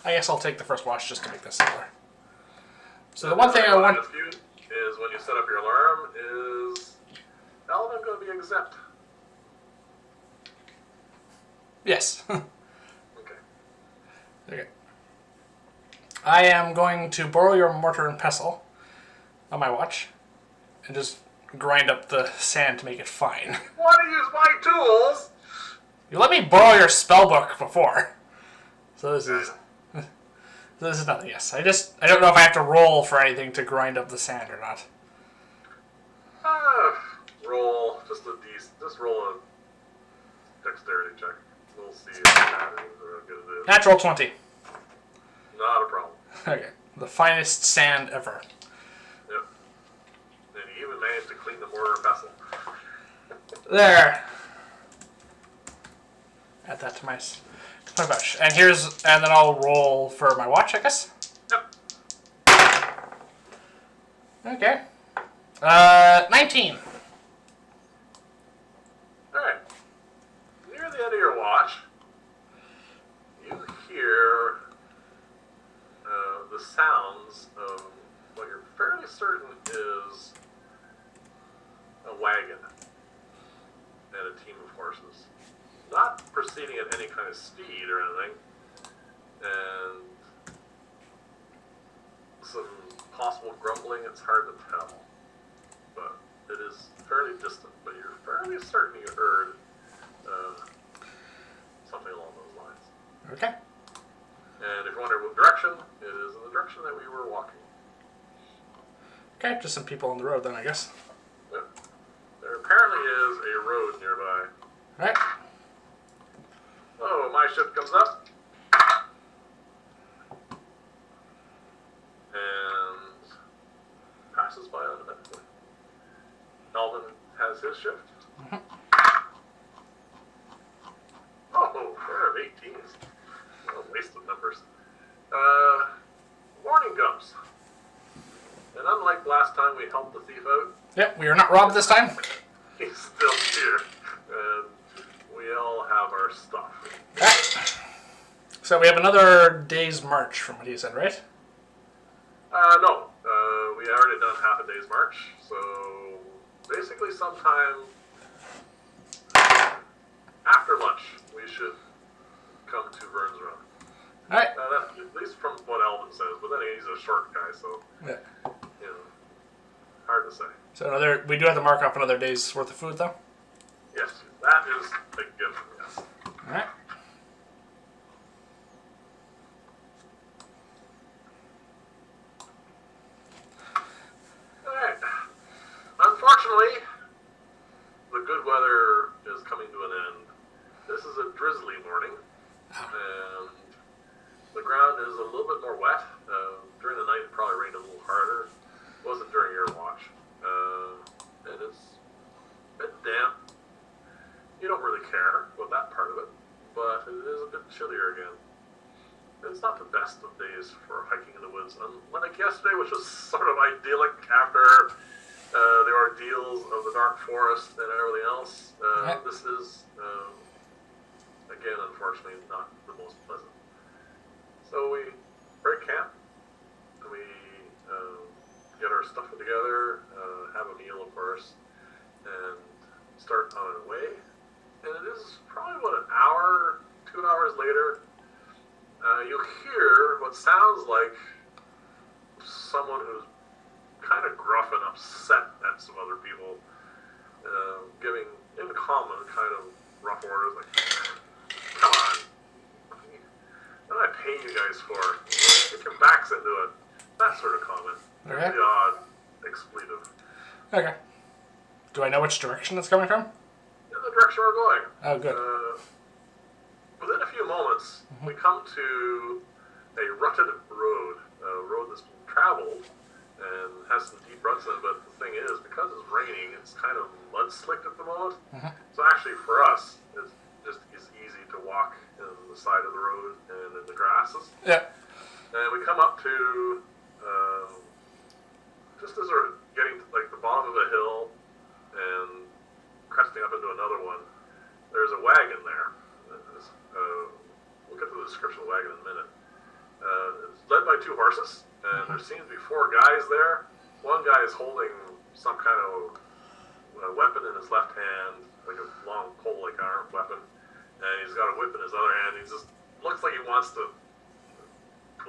guess I'll take the first watch just to make this simpler. So the one thing I want... is when you set up your alarm is Alvin going to be exempt? Yes. Okay. Okay. I am going to borrow your mortar and pestle on my watch and just grind up the sand to make it fine. Want to use my tools? You let me borrow your spell book before. So this is nothing, yes. I don't know if I have to roll for anything to grind up the sand or not. Roll just roll a dexterity check. We'll see if that is how good it is. Natural 20. Not a problem. Okay. The finest sand ever. Yep. And you even managed to clean the mortar and pestle. There. Add that to my watch. And then I'll roll for my watch, I guess. Yep. Okay. 19. Alright. Near the end of your watch, you hear the sounds of what you're fairly certain is a wagon and a team of horses. Not proceeding at any kind of speed or anything, and some possible grumbling, it's hard to tell. But it is fairly distant, but you're fairly certain you heard something along Okay. And if you wonder what direction, it is in the direction that we were walking. Okay, just some people on the road then, I guess. Yep. There apparently is a road nearby. Alright. Oh, my ship comes up. And passes by uneventfully. Alvin has his shift. Oh, pair of 18s. Well, wasted numbers. Morning comes. And unlike last time we helped the thief out, Yep, we are not robbed this time. he's still here. And we all have our stuff. Okay. So we have another day's march from what he said, right? No. We already done half a day's march. So basically sometime after lunch we should come to Vyrn's Run. Alright. That's at least from what Alvin says, but then he's a short guy, so Yeah. you know, hard to say. So we do have to mark off another day's worth of food, though? Yes, that is a given, yes. Alright. Alright. Unfortunately, the good weather is coming to an end. This is a drizzly morning, and the ground is a little bit more wet. During the night, it probably rained a little harder. It wasn't during your watch. And it's a bit damp. You don't really care about that part of it, but it is a bit chillier again. It's not the best of days for hiking in the woods. Unlike yesterday, which was sort of idyllic after the ordeals of the dark forest and everything else, this is, again, unfortunately, not the most pleasant. So we break camp, we get our stuff together, have a meal, of course, and start on our way. And it is probably about an hour, 2 hours later, you'll hear what sounds like someone who's kind of gruff and upset at some other people, giving in common kind of rough orders like, come on, what did I pay you guys for? Get your backs into it. That sort of comment. Okay. The odd expletive. Okay. Do I know which direction it's coming from? In the direction we're going. Oh, good. Within a few moments, we come to a rutted road, a road that's been traveled and has some deep ruts in it, but the thing is, because it's raining, it's kind of mud-slicked at the moment. So actually for us, it's just as easy to walk in the side of the road and in the grasses. Yeah. And we come up to, just as we're getting to like the bottom of a hill and cresting up into another one, there's a wagon there. We'll get to the description of the wagon in a minute. It's led by 2 horses, and there seems to be 4 guys there. One guy is holding some kind of weapon in his left hand, like a long pole-like arm weapon, and he's got a whip in his other hand. He just looks like he wants to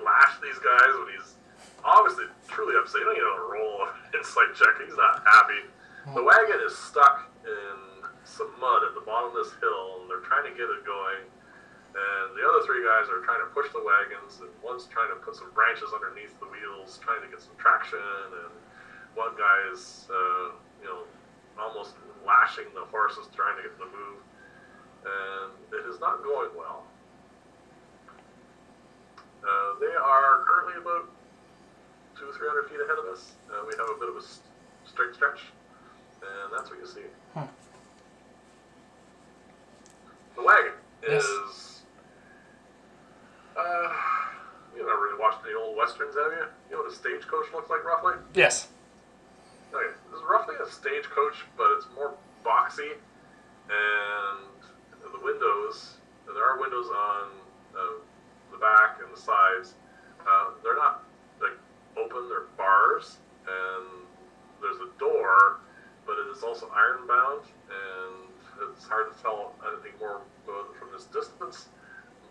lash these guys when he's obviously truly upset. You don't even have to roll an insight check. He's not happy. The wagon is stuck in some mud at the bottom of this hill, and they're trying to get it going. And the other 3 guys are trying to push the wagons, and one's trying to put some branches underneath the wheels, trying to get some traction, and one guy is, almost lashing the horses, trying to get them to move. And it is not going well. They are currently about 200-300 feet ahead of us. We have a bit of a straight stretch, and that's what you see. The wagon is... you've never really watched any old westerns, have you? You know what a stagecoach looks like, roughly? Yes. Okay, this is roughly a stagecoach, but it's more boxy, and the windows, there are windows on the back and the sides. They're not like open, they're bars, and there's a door, but it is also iron bound, and it's hard to tell anything more from this distance,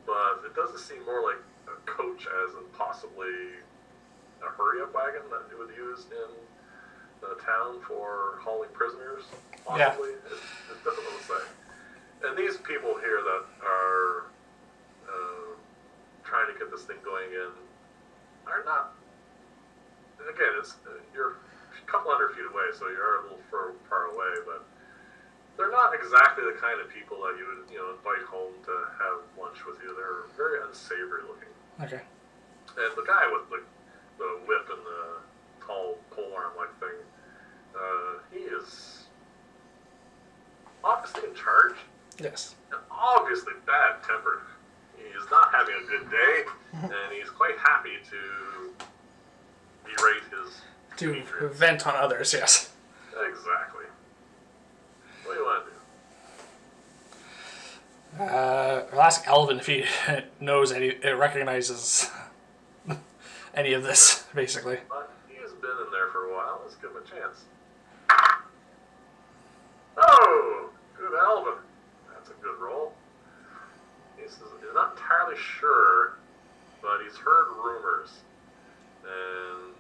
but it doesn't seem more like a coach as in possibly a hurry-up wagon that you would use in the town for hauling prisoners, possibly. Yeah. It's difficult to say. And these people here that are this thing going in are not. Again, you're a couple hundred feet away, so you're a little far away, but they're not exactly the kind of people that you would invite home to have lunch with you. They're very unsavory looking. Okay. And the guy with the whip and the tall polearm like thing, he is obviously in charge. Yes. And obviously bad tempered. He's not having a good day, and he's quite happy to berate his To vent on others, yes. Exactly. What do you want to do? I'll ask Alvin if he knows recognizes any of this, basically. But he's been in there for a while. Let's give him a chance. Oh, good Alvin. That's a good roll. He's not entirely sure, but he's heard rumors, and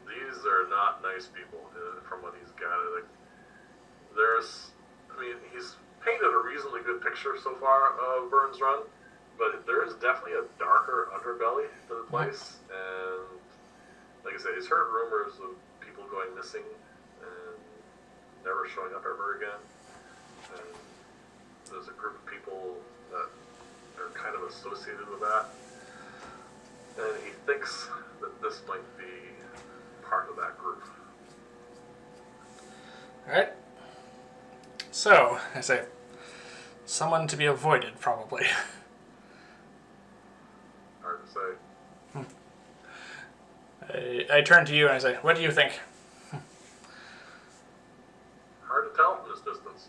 these are not nice people from what he's gathered. He's painted a reasonably good picture so far of Vyrn's Run, but there is definitely a darker underbelly to the place, and like I said, he's heard rumors of people going missing and never showing up ever again. And there's a group of people that are kind of associated with that, and he thinks that this might be part of that group. Alright. So, I say, someone to be avoided, probably. Hard to say. I turn to you and I say, what do you think? Hard to tell from this distance.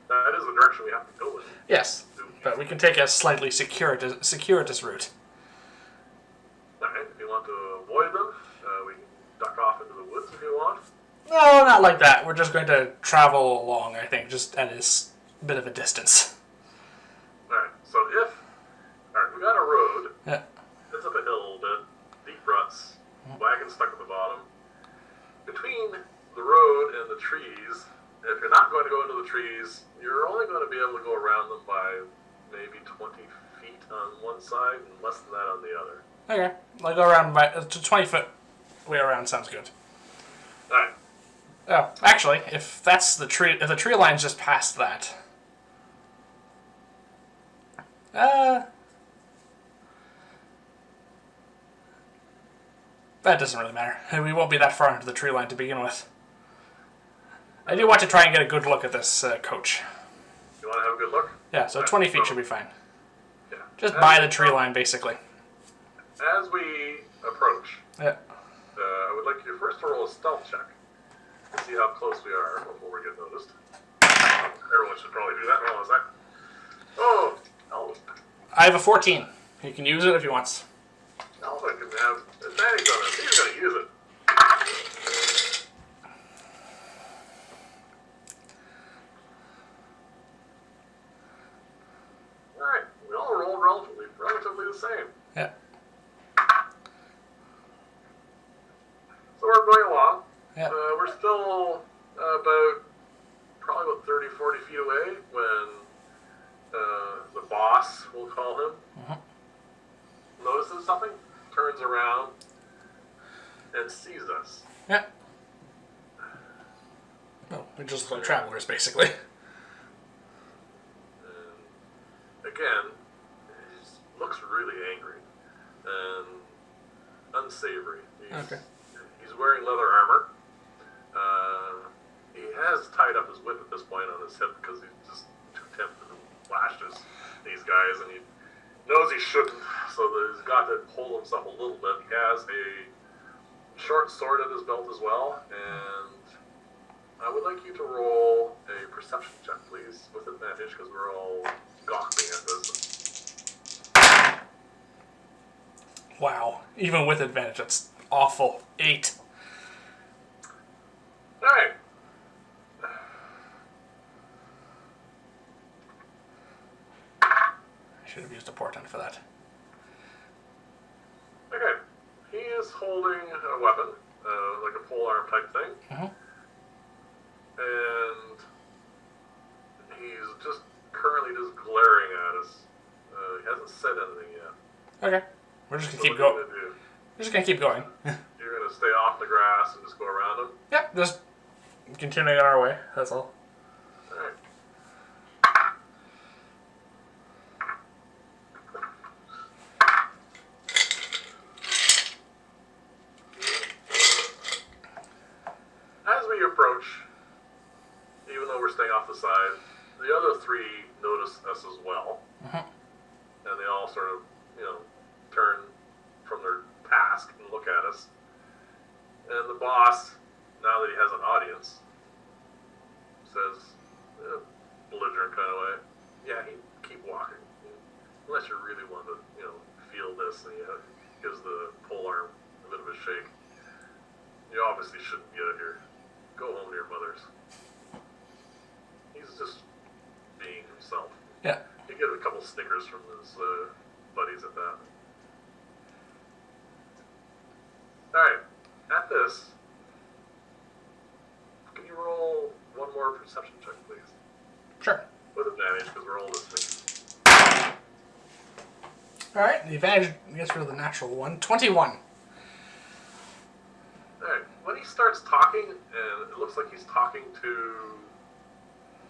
That is the direction we have to go in. Yes, but we can take a slightly circuitous route. Alright, if you want to avoid them, we can duck off into the woods if you want. No, not like that. We're just going to travel along, I think, just at a bit of a distance. Alright, so we got a road. Yeah. It's up a hill a little bit, deep ruts, wagon stuck at the bottom. Between the road and the trees, if you're not going to go into the trees, you're only going to be able to go around them by maybe 20 feet on one side and less than that on the other. Okay. I'll go around by 20-foot way around sounds good. Alright. Oh, actually, if that's the tree, if the tree line's just past that. That doesn't really matter. We won't be that far into the tree line to begin with. I do want to try and get a good look at this coach. You want to have a good look? Yeah, so 20 feet should be fine. Yeah. Just by the tree line, basically. As we approach, Yeah. I would like you first to roll a stealth check to see how close we are before we get noticed. Everyone should probably do that. Hold on a sec. Oh, Alvin. I have a 14. He can use it if he wants. Alvin can have advantage on this. He's going to use it. Alright, we all rolled relatively the same. Yeah. So we're going along. Yeah. We're still probably about 30, 40 feet away when the boss, we'll call him, notices something, turns around, and sees us. Yeah. No, we're just like travelers, basically. And again, he looks really angry and unsavory. He's wearing leather armor. He has tied up his whip at this point on his hip because he's just too tempted to lash these guys, and he knows he shouldn't, so he's got to hold himself a little bit. He has a short sword at his belt as well, and I would like you to roll a perception check, please, with advantage, because we're all gawking at this. Wow. Even with advantage, that's awful. 8. Alright. I should have used a portent for that. Okay. He is holding a weapon, like a polearm type thing. And he's just currently just glaring at us. He hasn't said anything yet. Okay. We're just gonna So keep what are going. you gonna do? We're just gonna keep going. You're gonna stay off the grass and just go around them? Yeah, just continuing on our way. That's all. Alright. As we approach, even though we're staying off the side, the other three notice us as well. And they all sort of, turn from their task and look at us. And the boss, now that he has an audience, says, belligerent kind of way, yeah, keep walking. Unless you really want to, feel this, and he gives the pole arm a bit of a shake. You obviously shouldn't be out here. Go home to your mothers. He's just being himself. Yeah. You get a couple snickers from his buddies at that. Alright, at this, can you roll one more perception check, please? Sure. With advantage, because we're all listening. Alright, the advantage, I guess, for the natural one. 21. Alright, when he starts talking, and it looks like he's talking to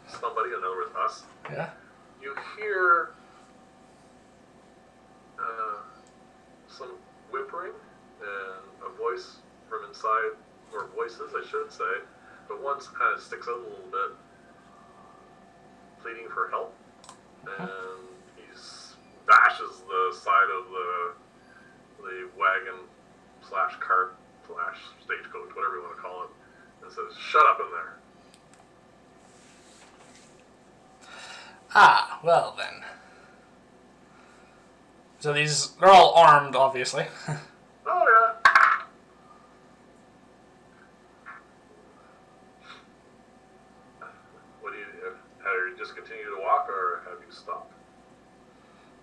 somebody, in other words, us, Yeah. you hear some whimpering and a voice from inside, or voices, I should say, but one kind of sticks out a little bit, pleading for help, and he bashes the side of the wagon slash cart slash stagecoach, whatever you want to call it, and says, "Shut up in there." Ah, well then. So they're all armed, obviously. Oh yeah. What do you have you just continue to walk, or have you stopped?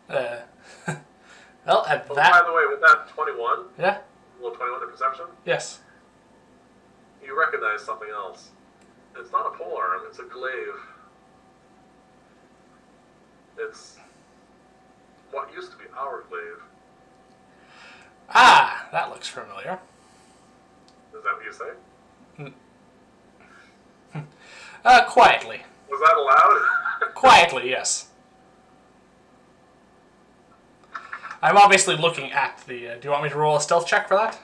Well, at Oh, that... by the way, with that 21, Yeah? little 21 in perception, Yes. you recognize something else. It's not a pole arm, it's a glaive. It's what used to be our glaive. Ah, that looks familiar. Is that what you say? Quietly. Was that allowed? Quietly, yes. I'm obviously looking at the... do you want me to roll a stealth check for that?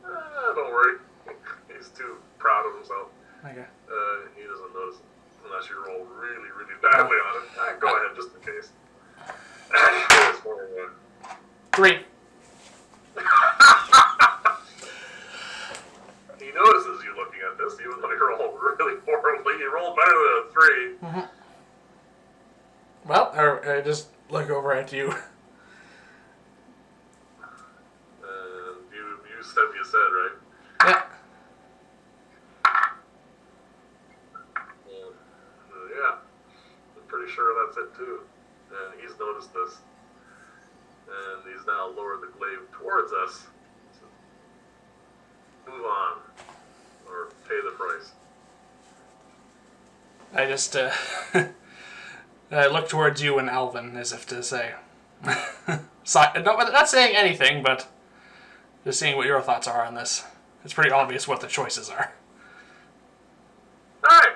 Don't worry. He's too proud of himself. Okay. He doesn't notice it unless you roll really, really badly on it. Go ahead, just in case. It's 4-1. 3. He notices you looking at this, even though you rolled really horribly. You rolled better than a 3. Well, I just look over at you. You said what you said, right? Yeah. Yeah. I'm pretty sure that's it too. And he's noticed this. And he's now lowered the glaive towards us. So move on. Or pay the price. I just, I look towards you and Alvin as if to say... not saying anything, but just seeing what your thoughts are on this. It's pretty obvious what the choices are. Alright.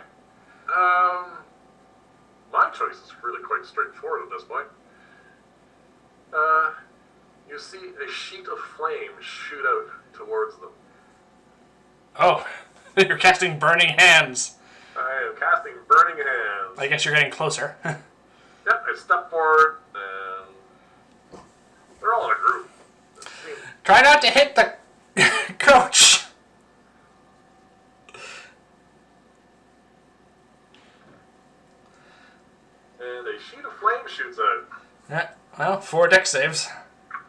My choice is really quite straightforward at this point. You see a sheet of flame shoot out towards them. Oh, you're casting Burning Hands. I am casting Burning Hands. I guess you're getting closer. Yep, I step forward, and they're all in a group. Try not to hit the coach. And a sheet of flame shoots out. Yeah, well, 4 dex saves.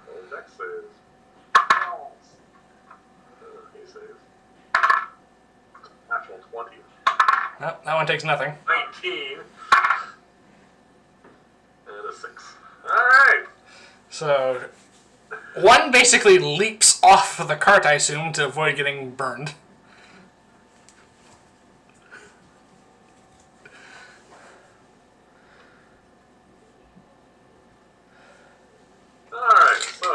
Oh, dex saves. He saves. Natural 20. Well, that one takes nothing. 19. And a 6. Alright. So, one basically leaps off the cart, I assume, to avoid getting burned. Alright, so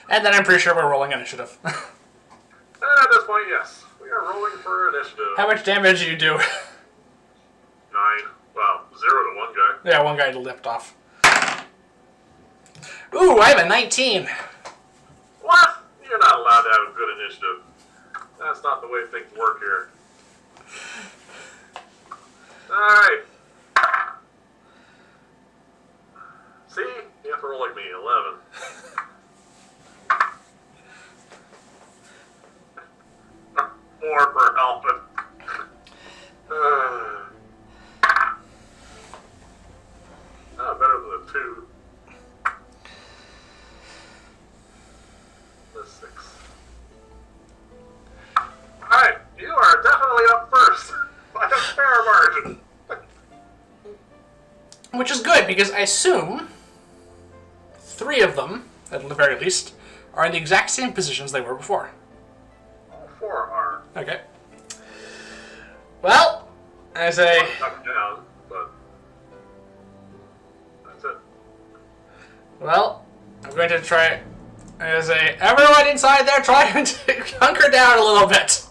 And then I'm pretty sure we're rolling initiative. And at this point, yes. We are rolling for initiative. How much damage do you do? 9. Well, 0 to one guy. Yeah, one guy lipped off. Ooh, I have a 19. What? You're not allowed to have a good initiative. That's not the way things work here. Alright. See? You have to roll like me. 11. More for Alvin. Better than a 2. That's 6. Alright, you are definitely up first. By a fair margin. Which is good, because I assume 3 of them, at the very least, are in the exact same positions they were before. All 4 are. Okay. Well, I say... Up down, but... That's it. Well, I'm going to try... I say, everyone inside there, try and hunker down a little bit.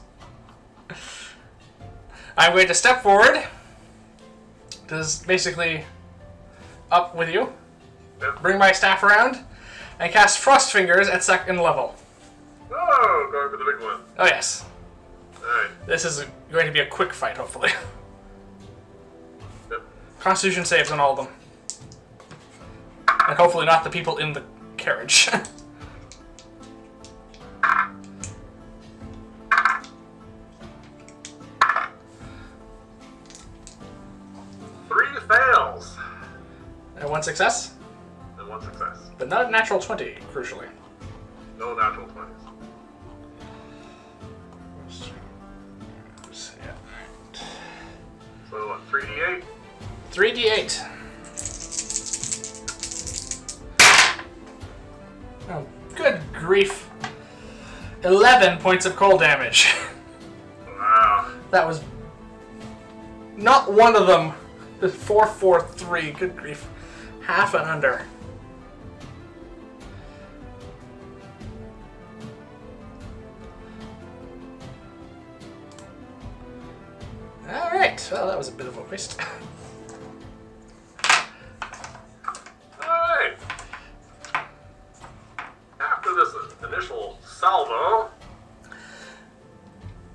I'm going to step forward. This is basically up with you. Yep. Bring my staff around and cast Frost Fingers at 2nd level. Oh, going for the big one. Oh yes. Alright. This is going to be a quick fight, hopefully. Yep. Constitution saves on all of them. And hopefully not the people in the carriage. 3 fails. And 1 success, And 1 success. but not a natural 20, crucially. No natural 20s. Yeah. So what, 3d8? 3d8. Oh, good grief. 11 points of cold damage. Wow. That was not one of them. The 4, 4, 3. Good grief. Half and under. Alright, well that was a bit of a waste. Alright. After this initial salvo,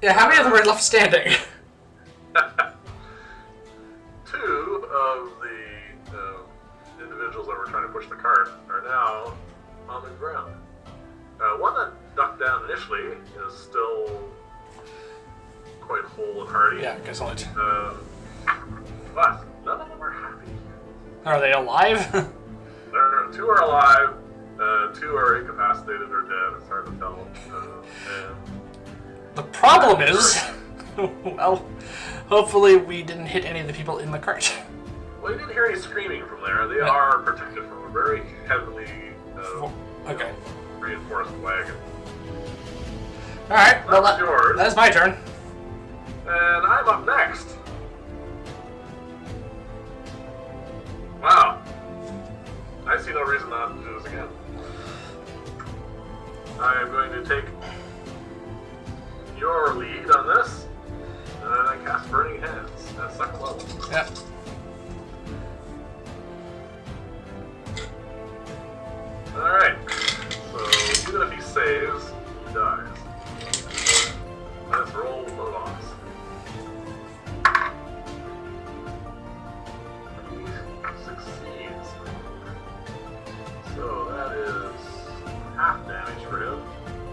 Yeah, how many of them are left standing? 2 of the individuals that were trying to push the cart are now on the ground. One that ducked down initially is still quite whole and hearty. Yeah, I guess I'll let you. But none of them are happy. Are they alive? 2 are alive, 2 are incapacitated or dead. It's hard to tell. And The problem is, well, hopefully we didn't hit any of the people in the cart. well, you didn't hear any screaming from there. They are protected from a very heavily Okay. reinforced wagon. Alright, well That was yours. that's my turn. And I'm up next. Wow. I see no reason not to do this again. I am going to take your lead on this, and I cast Burning Hands at 2nd level. Yep. Alright, so even if he saves, he dies. Let's roll the loss. He succeeds. So that is half damage for him.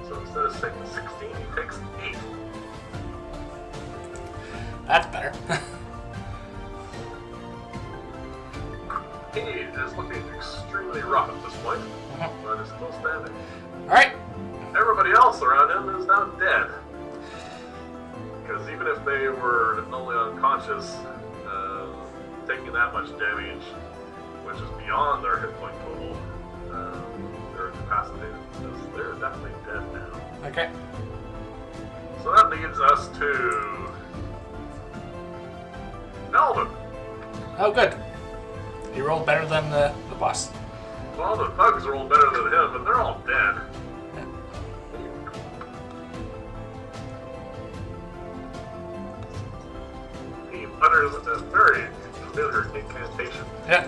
So instead of taking 16, he takes 8. That's better. He is looking extremely rough at this point, but is still standing. Alright. Everybody else around him is now dead. Because even if they were only unconscious, taking that much damage, which is beyond their hit point total, they're incapacitated. Because they're definitely dead now. Okay. So that leads us to Alvin. Oh, good. He rolled better than the boss. Well, the thugs rolled better than him, but they're all dead. utters a very familiar incantation. Yeah.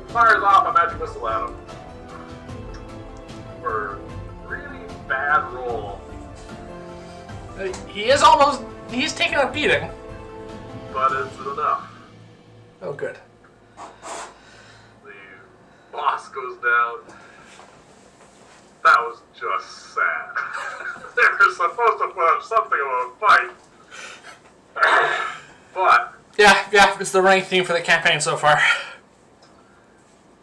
Fires off a magic missile at him. For a really bad roll. He's taking a beating. But it's enough. Oh, good. The boss goes down. That was just sad. They were supposed to put up something of a fight. But Yeah, it's the running theme for the campaign so far.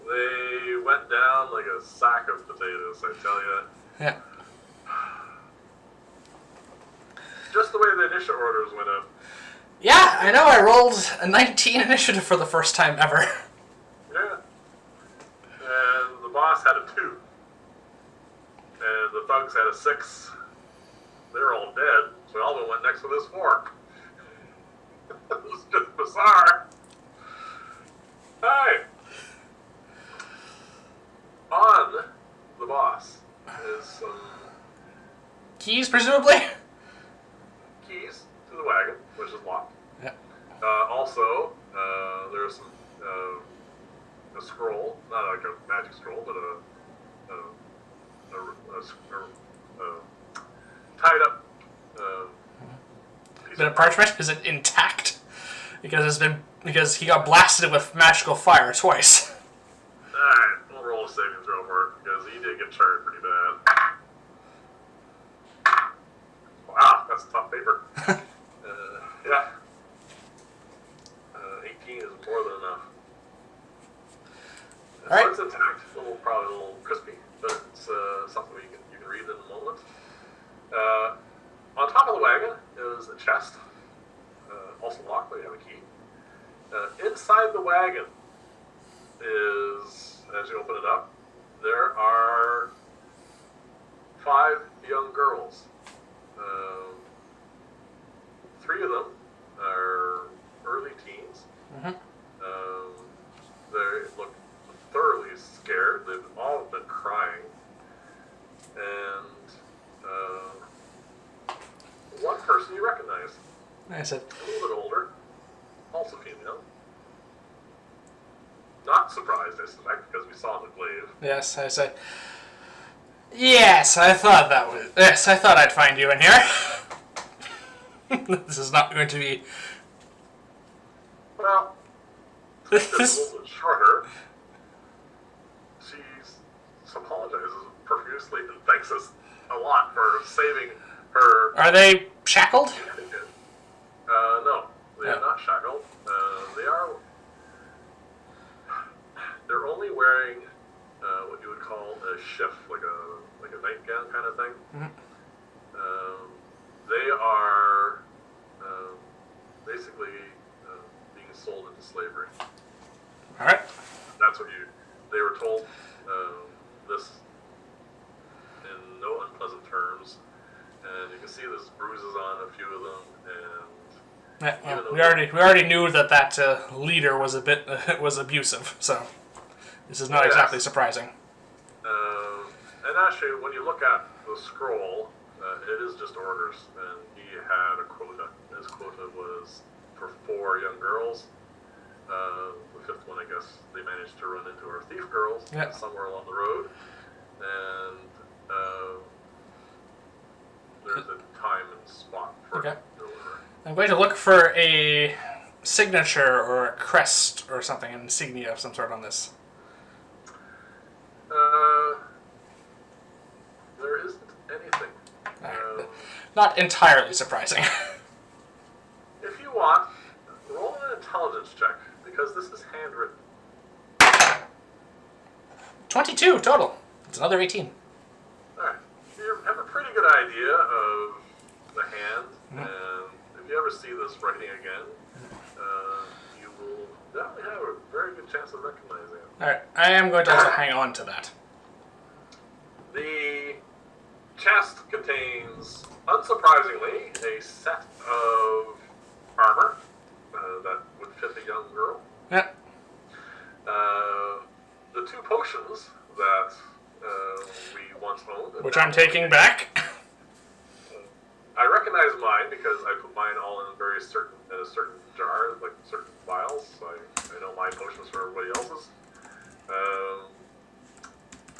they went down like a sack of potatoes, I tell you. Yeah. Just the way the initial orders went up. Yeah, I know, I rolled a 19 initiative for the first time ever. Yeah. And the boss had a 2. And the thugs had a 6. They're all dead, so Alvin went next with his 4. It was just bizarre. Hi. On the boss is some Keys, presumably? keys to the wagon, which is locked. Yeah. Also, there's some a scroll, not like a magic scroll, but a tied up piece Bit of parchment? Is it intact? Because he got blasted with magical fire twice. Alright, we'll roll a saving throw for it, because he did get charred pretty bad. Wow, that's tough paper. Yeah. 18 is more than enough. Alright. So it's intact, probably a little crispy, but it's something you can read in a moment. On top of the wagon is a chest, also locked, but you have a key. Inside the wagon is, as you open it up, there are 5 young girls. 3 of them are early teens. Mm-hmm. They look thoroughly scared. They've all been crying. And one person you recognize. I said, A little bit older. Also female. Not surprised, I suspect, because we saw the glaive. yes, I said, yes, I thought I'd find you in here. This is not going to be... Well, it's a little bit shorter. She apologizes profusely and thanks us a lot for saving her. Are they shackled? No, they are not shackled. They're only wearing what you would call a shift, like a nightgown kind of thing. Mm-hmm. They are basically being sold into slavery. All right. That's what they were told. This in no unpleasant terms, and you can see there's bruises on a few of them, and Yeah, well, we already knew that leader was was abusive, so this is not exactly surprising. And actually, when you look at the scroll, it is just orders, and he had a quota. His quota was for 4 young girls. The 5th one, I guess, they managed to run into our thief girls somewhere along the road, and there's a time and spot for Okay. delivery. I'm going to look for a signature or a crest or something, an insignia of some sort on this. There isn't anything. Right. Not entirely surprising. If you want, roll an intelligence check, because this is handwritten. 22 total. It's another 18. Alright. You have a pretty good idea of the hand, and if you ever see this writing again, you will definitely have a very good chance of recognizing it. Alright, I am going to also hang on to that. The chest contains, unsurprisingly, a set of armor that would fit a young girl. Yep. The 2 potions that we once owned. Which I'm taking back. I recognize mine because I put mine all in very very certain in a certain jar, like certain vials. So I know my potions for everybody else's. And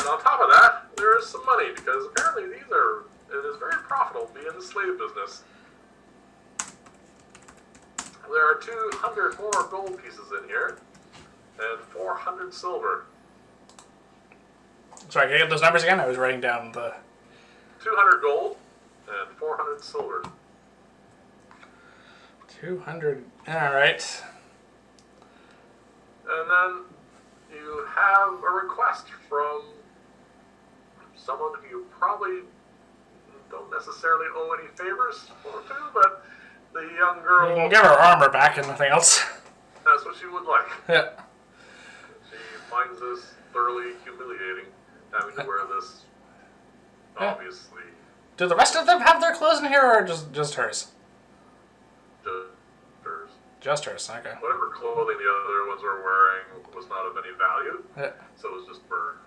on top of that, there is some money because apparently it is very profitable to be in the slave business. There are 200 more gold pieces in here, and 400 silver. Sorry, can I get those numbers again? I was writing down the... 200 gold and 400 silver. 200... Alright. And then you have a request from someone who you probably don't necessarily owe any favors to, but the young girl... You can give her armor back and nothing else. That's what she would like. Yeah. She finds this thoroughly humiliating, having to wear this, obviously. Do the rest of them have their clothes in here, or just hers? Just hers. Just hers, okay. Whatever clothing the other ones were wearing was not of any value, so it was just for...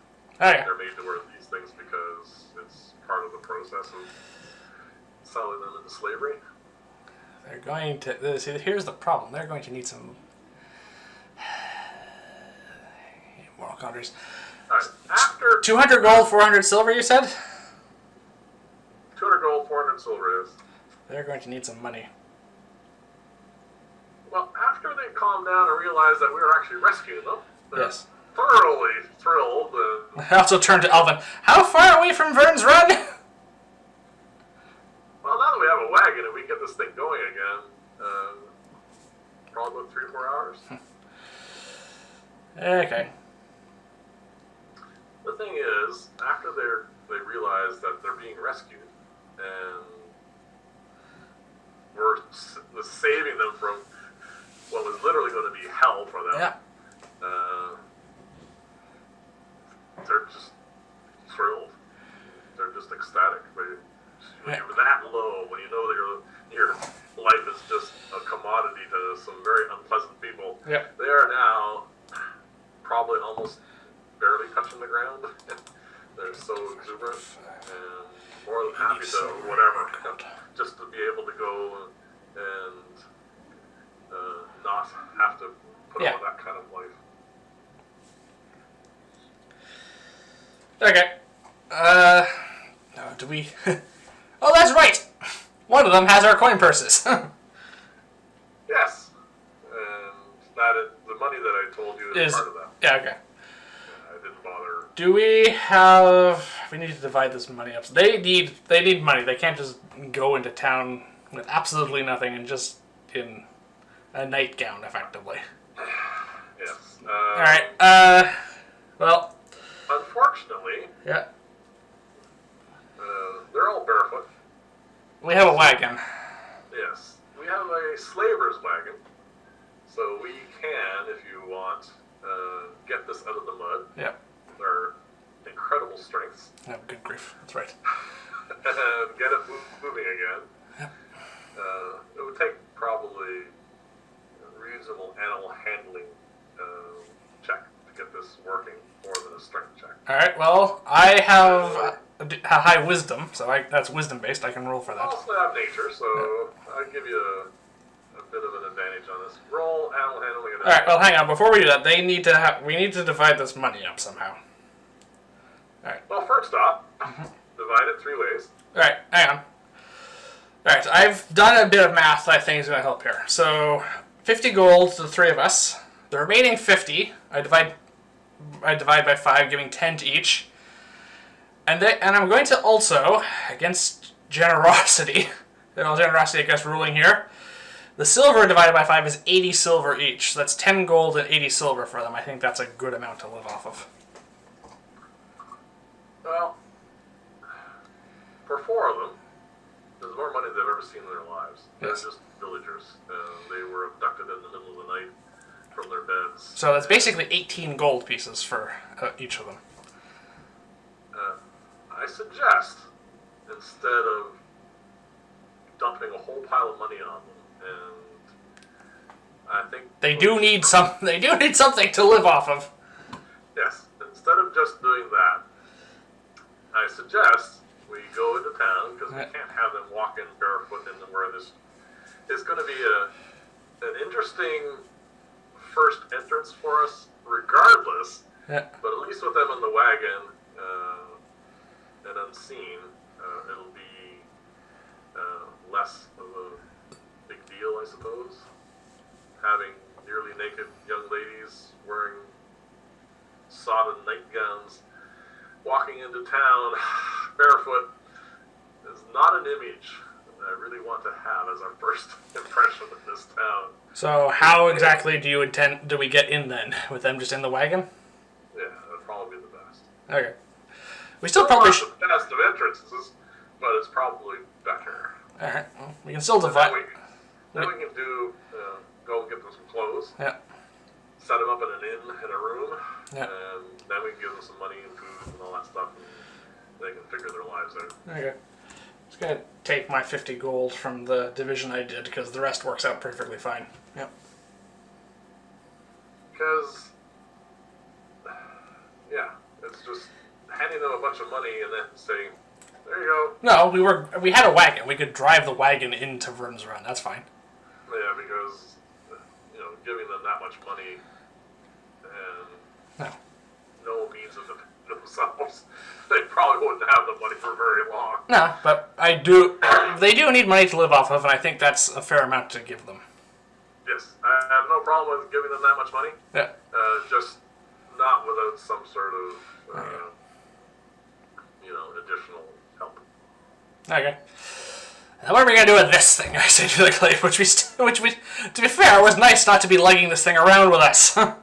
Okay. They're made to wear these things because it's part of the process of selling them into slavery. They're going to... See, here's the problem. They're going to need some... moral counters. Alright, after... 200 gold, 400 silver, you said? 200 gold, 400 silver is. They're going to need some money. Well, after they calmed down and realized that we were actually rescuing them, they're thoroughly thrilled. I also turned to Alvin. How far are we from Vyrn's Run? Well, now that we have a wagon and we can get this thing going again, probably about 3 or 4 hours. Okay. The thing is, after they realize that they're being rescued, and we're saving them from what was literally going to be hell for them. Yeah. They're just thrilled. They're just ecstatic. When you're that low, when you know that your life is just a commodity to some very unpleasant people, Yeah. they are now probably almost barely touching the ground. They're so exuberant and more than happy to whatever, just to be able to go and not have to put up with that kind of life. Okay. Do we... Oh, that's right! One of them has our coin purses. Yes. And the money that I told you is part of that. Yeah, okay. I didn't bother. Do we have... We need to divide this money up. So they need money. They can't just go into town with absolutely nothing and just in a nightgown, effectively. Yes. Alright, well... Unfortunately... Yeah. They're all barefoot. We have a wagon. Yes. We have a slaver's wagon. So we can, if you want, get this out of the mud. Yep. They're incredible strengths. Oh, good grief. That's right. And get it moving again. Yep. It would take probably a reasonable animal handling check to get this working, more than a strength check. Alright, well, I have a high wisdom, so that's wisdom based. I can roll for I that. also have nature, so I'll give you a bit of an advantage on this. Roll animal handling. Alright, well, hang on. Before we do that, we need to divide this money up somehow. Alright. Well, first off, divide it 3 ways. Alright, hang on. Alright, I've done a bit of math that I think is going to help here. So, 50 gold to the 3 of us. The remaining 50, I divide by 5, giving 10 to each. And I'm going to also, against generosity, generosity I guess ruling here, the silver divided by 5 is 80 silver each. So that's 10 gold and 80 silver for them. I think that's a good amount to live off of. Well, for 4 of them, there's more money than they've ever seen in their lives. They're just villagers. They were abducted in the middle of the night from their beds. So that's basically 18 gold pieces for each of them. I suggest, instead of dumping a whole pile of money on them, and I think they do need something to live off of. Yes, instead of just doing that, I suggest we go into town, because we can't have them walk in barefoot and wear this is going to be an interesting first entrance for us, regardless. Yeah. But at least with them in the wagon and unseen, it'll be less of a big deal, I suppose. Having nearly naked young ladies wearing sodden nightgowns walking into town barefoot is not an image that I really want to have as our first impression of this town. So how exactly do we get in then? With them just in the wagon? Yeah, that'd probably be the best. Okay. We still probably should. Not the best of entrances, but it's probably better. Alright, well, we can still divide. Then we can do, go and get them some clothes. Yeah. Set them up in an inn in a room. Yeah. And then we can give them some money and food and all that stuff, and they can figure their lives out. Okay. Just gonna take my 50 gold from the division I did, because the rest works out perfectly fine. Yep. Because, yeah, it's just handing them a bunch of money and then saying, there you go. No, we had a wagon. We could drive the wagon into Vyrn's Run. That's fine. Yeah, because, giving them that much money and no means of themselves, they probably wouldn't have the money for very long. No, but they do need money to live off of, and I think that's a fair amount to give them. Yes, I have no problem with giving them that much money. Yeah. Just not without some sort of, additional help. Okay. Now what are we gonna do with this thing? I say to the glaive, which we, to be fair, it was nice not to be lugging this thing around with us. Alright,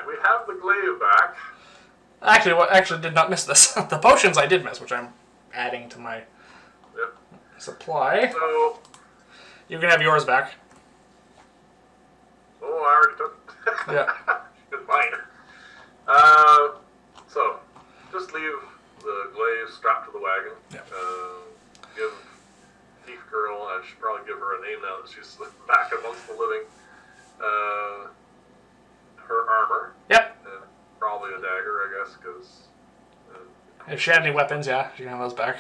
we have the glaive back. Actually did not miss this. The potions I did miss, which I'm adding to my supply. So, you can have yours back. oh, I already took it. Yeah. Good mine. So, just leave the glaive strapped to the wagon. Yeah. Give Thief Girl, I should probably give her a name now that she's back amongst the living, her armor. Yep. And probably a dagger, I guess, because... If she had any weapons, yeah, she can have those back.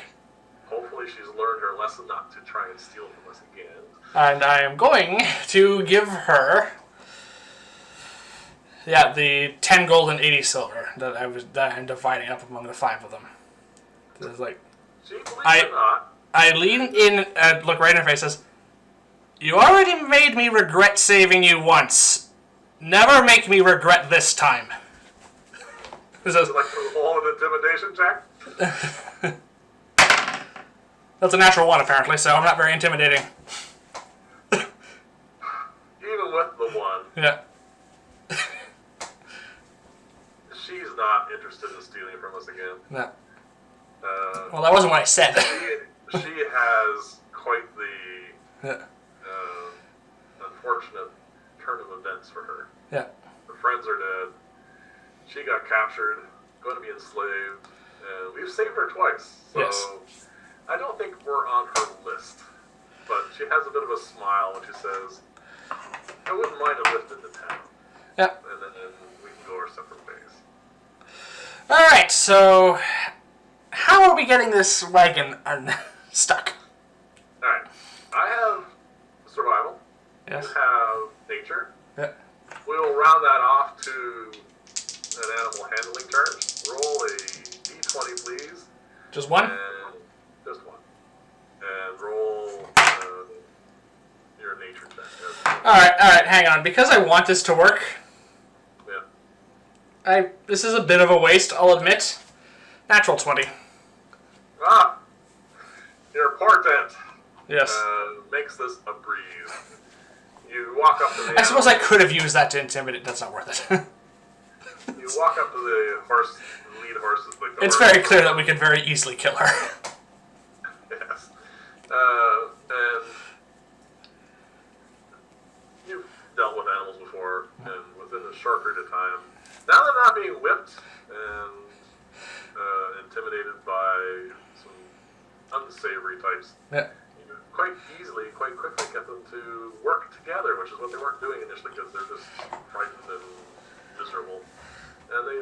hopefully she's learned her lesson not to try and steal from us again. And I am going to give her... yeah, the 10 gold and 80 silver that I'm dividing up among the 5 of them. It's like... She believes it or not. I lean in and look right in her face and says, "You already made me regret saving you once. Never make me regret this time." Is it like a whole intimidation check? That's a natural 1 apparently, so I'm not very intimidating. Even with the 1. Yeah. She's not interested in stealing from us again. No. Well, that wasn't what I said. She has quite the unfortunate turn of events for her. Yeah. Her friends are dead. She got captured, going to be enslaved, and we've saved her twice. So yes. I don't think we're on her list. But she has a bit of a smile when she says, "I wouldn't mind a lift into town." Yeah. And then we can go our separate ways. Alright, so... how are we getting this wagon unstuck? Alright. I have survival. Yes. You have nature. Yeah. We will round that off to an animal handling charge. Roll a d20, please. Just 1? And just 1. And roll your nature check. Alright, hang on. Because I want this to work, Yeah. this is a bit of a waste, I'll admit. Natural 20. Ah! Your portent Yes. makes this a breeze. You walk up to the I suppose I could have used that to intimidate. That's not worth it. You walk up to the horse, the lead horse. Like the It's horse. very clear that we could very easily kill her. Yes. And you've dealt with animals before, and within a short period of time, now they're not being whipped and intimidated by some unsavory types. Yeah. You quite easily, quite quickly get them to work together, which is what they weren't doing initially because they're just frightened and miserable. And they,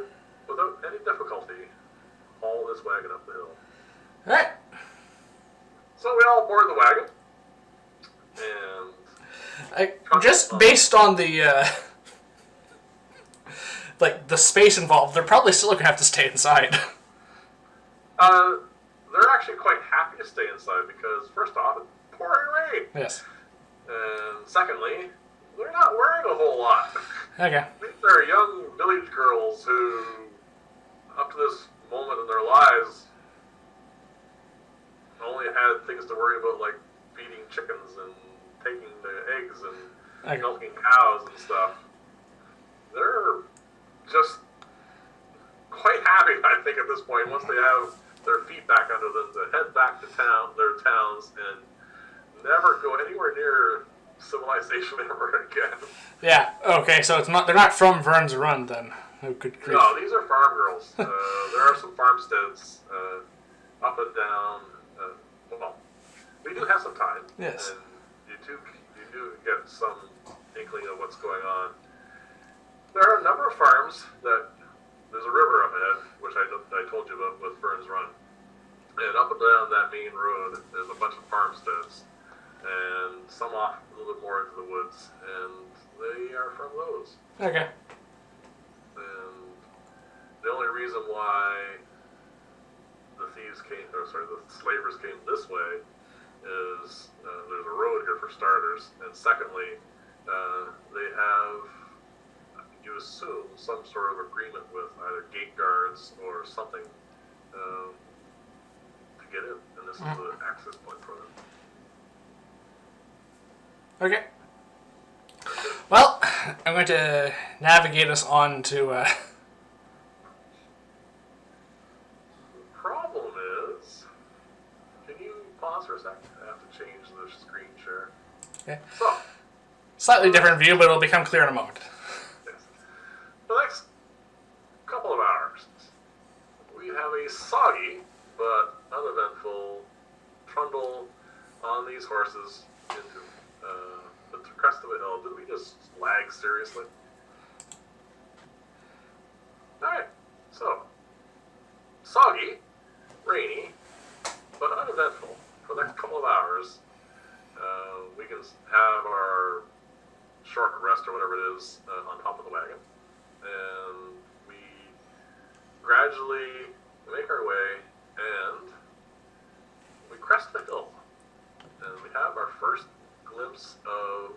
without any difficulty, haul this wagon up the hill. Alright. So we all board the wagon, just based on the like the space involved, they're probably still gonna have to stay inside. They're actually quite happy to stay inside because, first off, it's pouring rain. Yes. And secondly, they're not wearing a whole lot. Okay. These are young village girls who, up to this moment in their lives, only had things to worry about, like feeding chickens and taking the eggs and milking cows and stuff. They're just quite happy, I think, at this point, once they have their feet back under them, to head back to their towns and never go anywhere near civilization ever again. Yeah. Okay. So they're not from Vyrn's Run then. Good grief. No, these are farm girls. There are some farmsteads up and down. Well, we do have some time. Yes. And you do get some inkling of what's going on. There are a number of farms that. There's a river up ahead, which I told you about with Vyrn's Run. And up and down that main road, there's a bunch of farmsteads. And some off a little bit more into the woods. And they are from those. Okay. And the only reason why the slavers came this way is there's a road here for starters. And secondly, they have, you assume, some sort of agreement with either gate guards or something to get in, and this is the access point for them. Okay. Well, I'm going to navigate us on to. The problem is, can you pause for a second? I have to change the screen share. Okay. So, Slightly different view, but it'll become clear in a moment. the next couple of hours, we have a soggy but uneventful trundle on these horses into the crest of a hill. Did we just lag seriously? Alright, so soggy, rainy, but uneventful for the next couple of hours. We can have our short rest or whatever it is on top of the wagon. And we gradually make our way, and we crest the hill, and we have our first glimpse of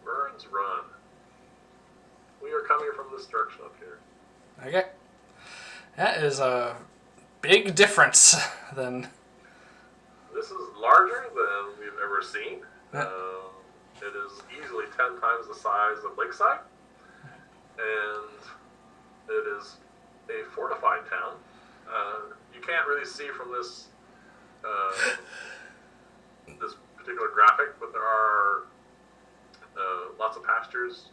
Vyrn's Run. We are coming from this direction up here. Okay. That is a big difference than. This is larger than we've ever seen. Yeah. It is easily 10 times the size of Lakeside, and it is a fortified town. You can't really see from this this particular graphic, but there are lots of pastures.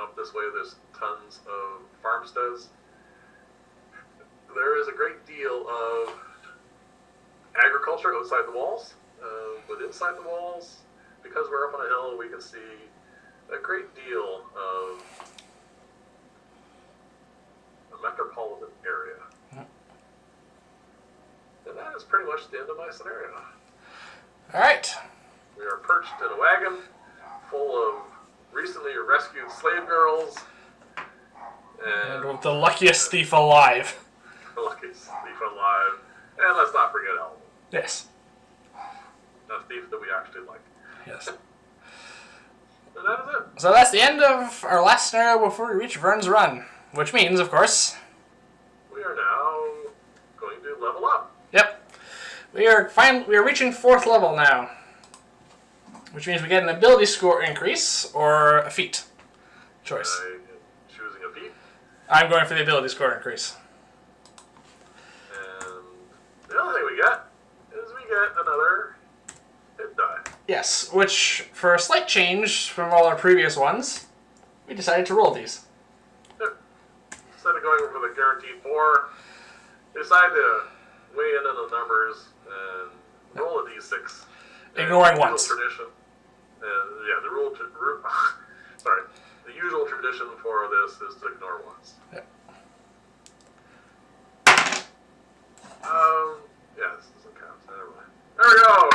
Up this way, there's tons of farmsteads. There is a great deal of agriculture outside the walls, but inside the walls, because we're up on a hill, we can see a great deal of a metropolitan area. And that is pretty much the end of my scenario. Alright. We are perched in a wagon full of recently rescued slave girls. And The luckiest thief alive. the luckiest thief alive. And let's not forget Alvin. Yes. A thief that we actually like. Yes. And that is it. So that's the end of our last scenario before we reach Vyrn's Run. Which means, of course... We are now going to level up. Yep. We are reaching 4th level now. Which means we get an ability score increase or a feat choice. I am choosing a feat. I'm going for the ability score increase. And the other thing we get is we get another hit die. Yes, which, for a slight change from all our previous ones, we decided to roll these. Yep. Instead of going for the guaranteed 4, we decided to weigh in on the numbers and roll a d6. Ignoring ones. Tradition. The usual tradition for this is to ignore ones. Yep. Yeah, this doesn't count. So never mind. There we go.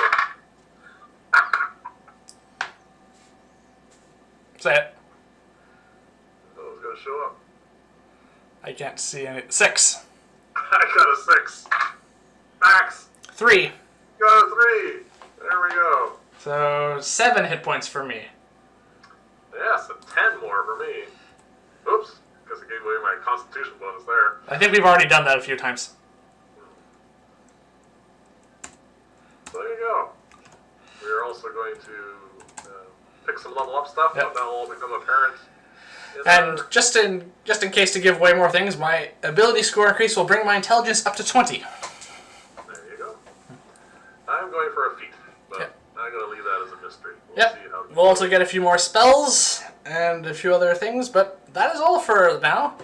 Say it. Oh, it's gonna show up. I can't see any. 6. I got a 6. Max. 3. Got a 3. There we go. So 7 hit points for me. Yes, and 10 more for me. Oops. Guess I gave away my constitution bonus there. I think we've already done that a few times. So there you go. We are also going to pick some level up stuff. Yep. That'll all become apparent. And just in case to give away more things, my ability score increase will bring my intelligence up to 20. There you go. I'm going for a feat, but Yep. I'm going to leave that as a mystery. We'll Yep. see how We'll also get a few more spells and a few other things, but that is all for now.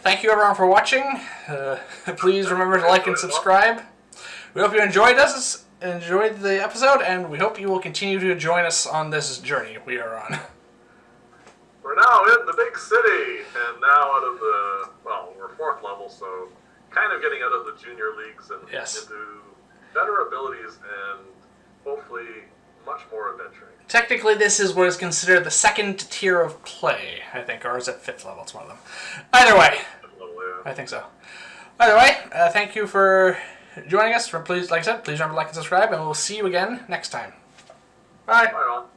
Thank you everyone for watching. Please remember to like and subscribe. We hope you enjoyed the episode, and we hope you will continue to join us on this journey we are on. We're now in the big city, and now out of the, well, we're 4th level, so kind of getting out of the junior leagues and Yes. into better abilities and hopefully much more adventuring. Technically, this is what is considered the 2nd tier of play, I think, or is it 5th level? It's one of them. Either way, I think so. Either way, thank you for joining us. Please, like I said, please remember to like and subscribe, and we'll see you again next time. Bye. Bye all.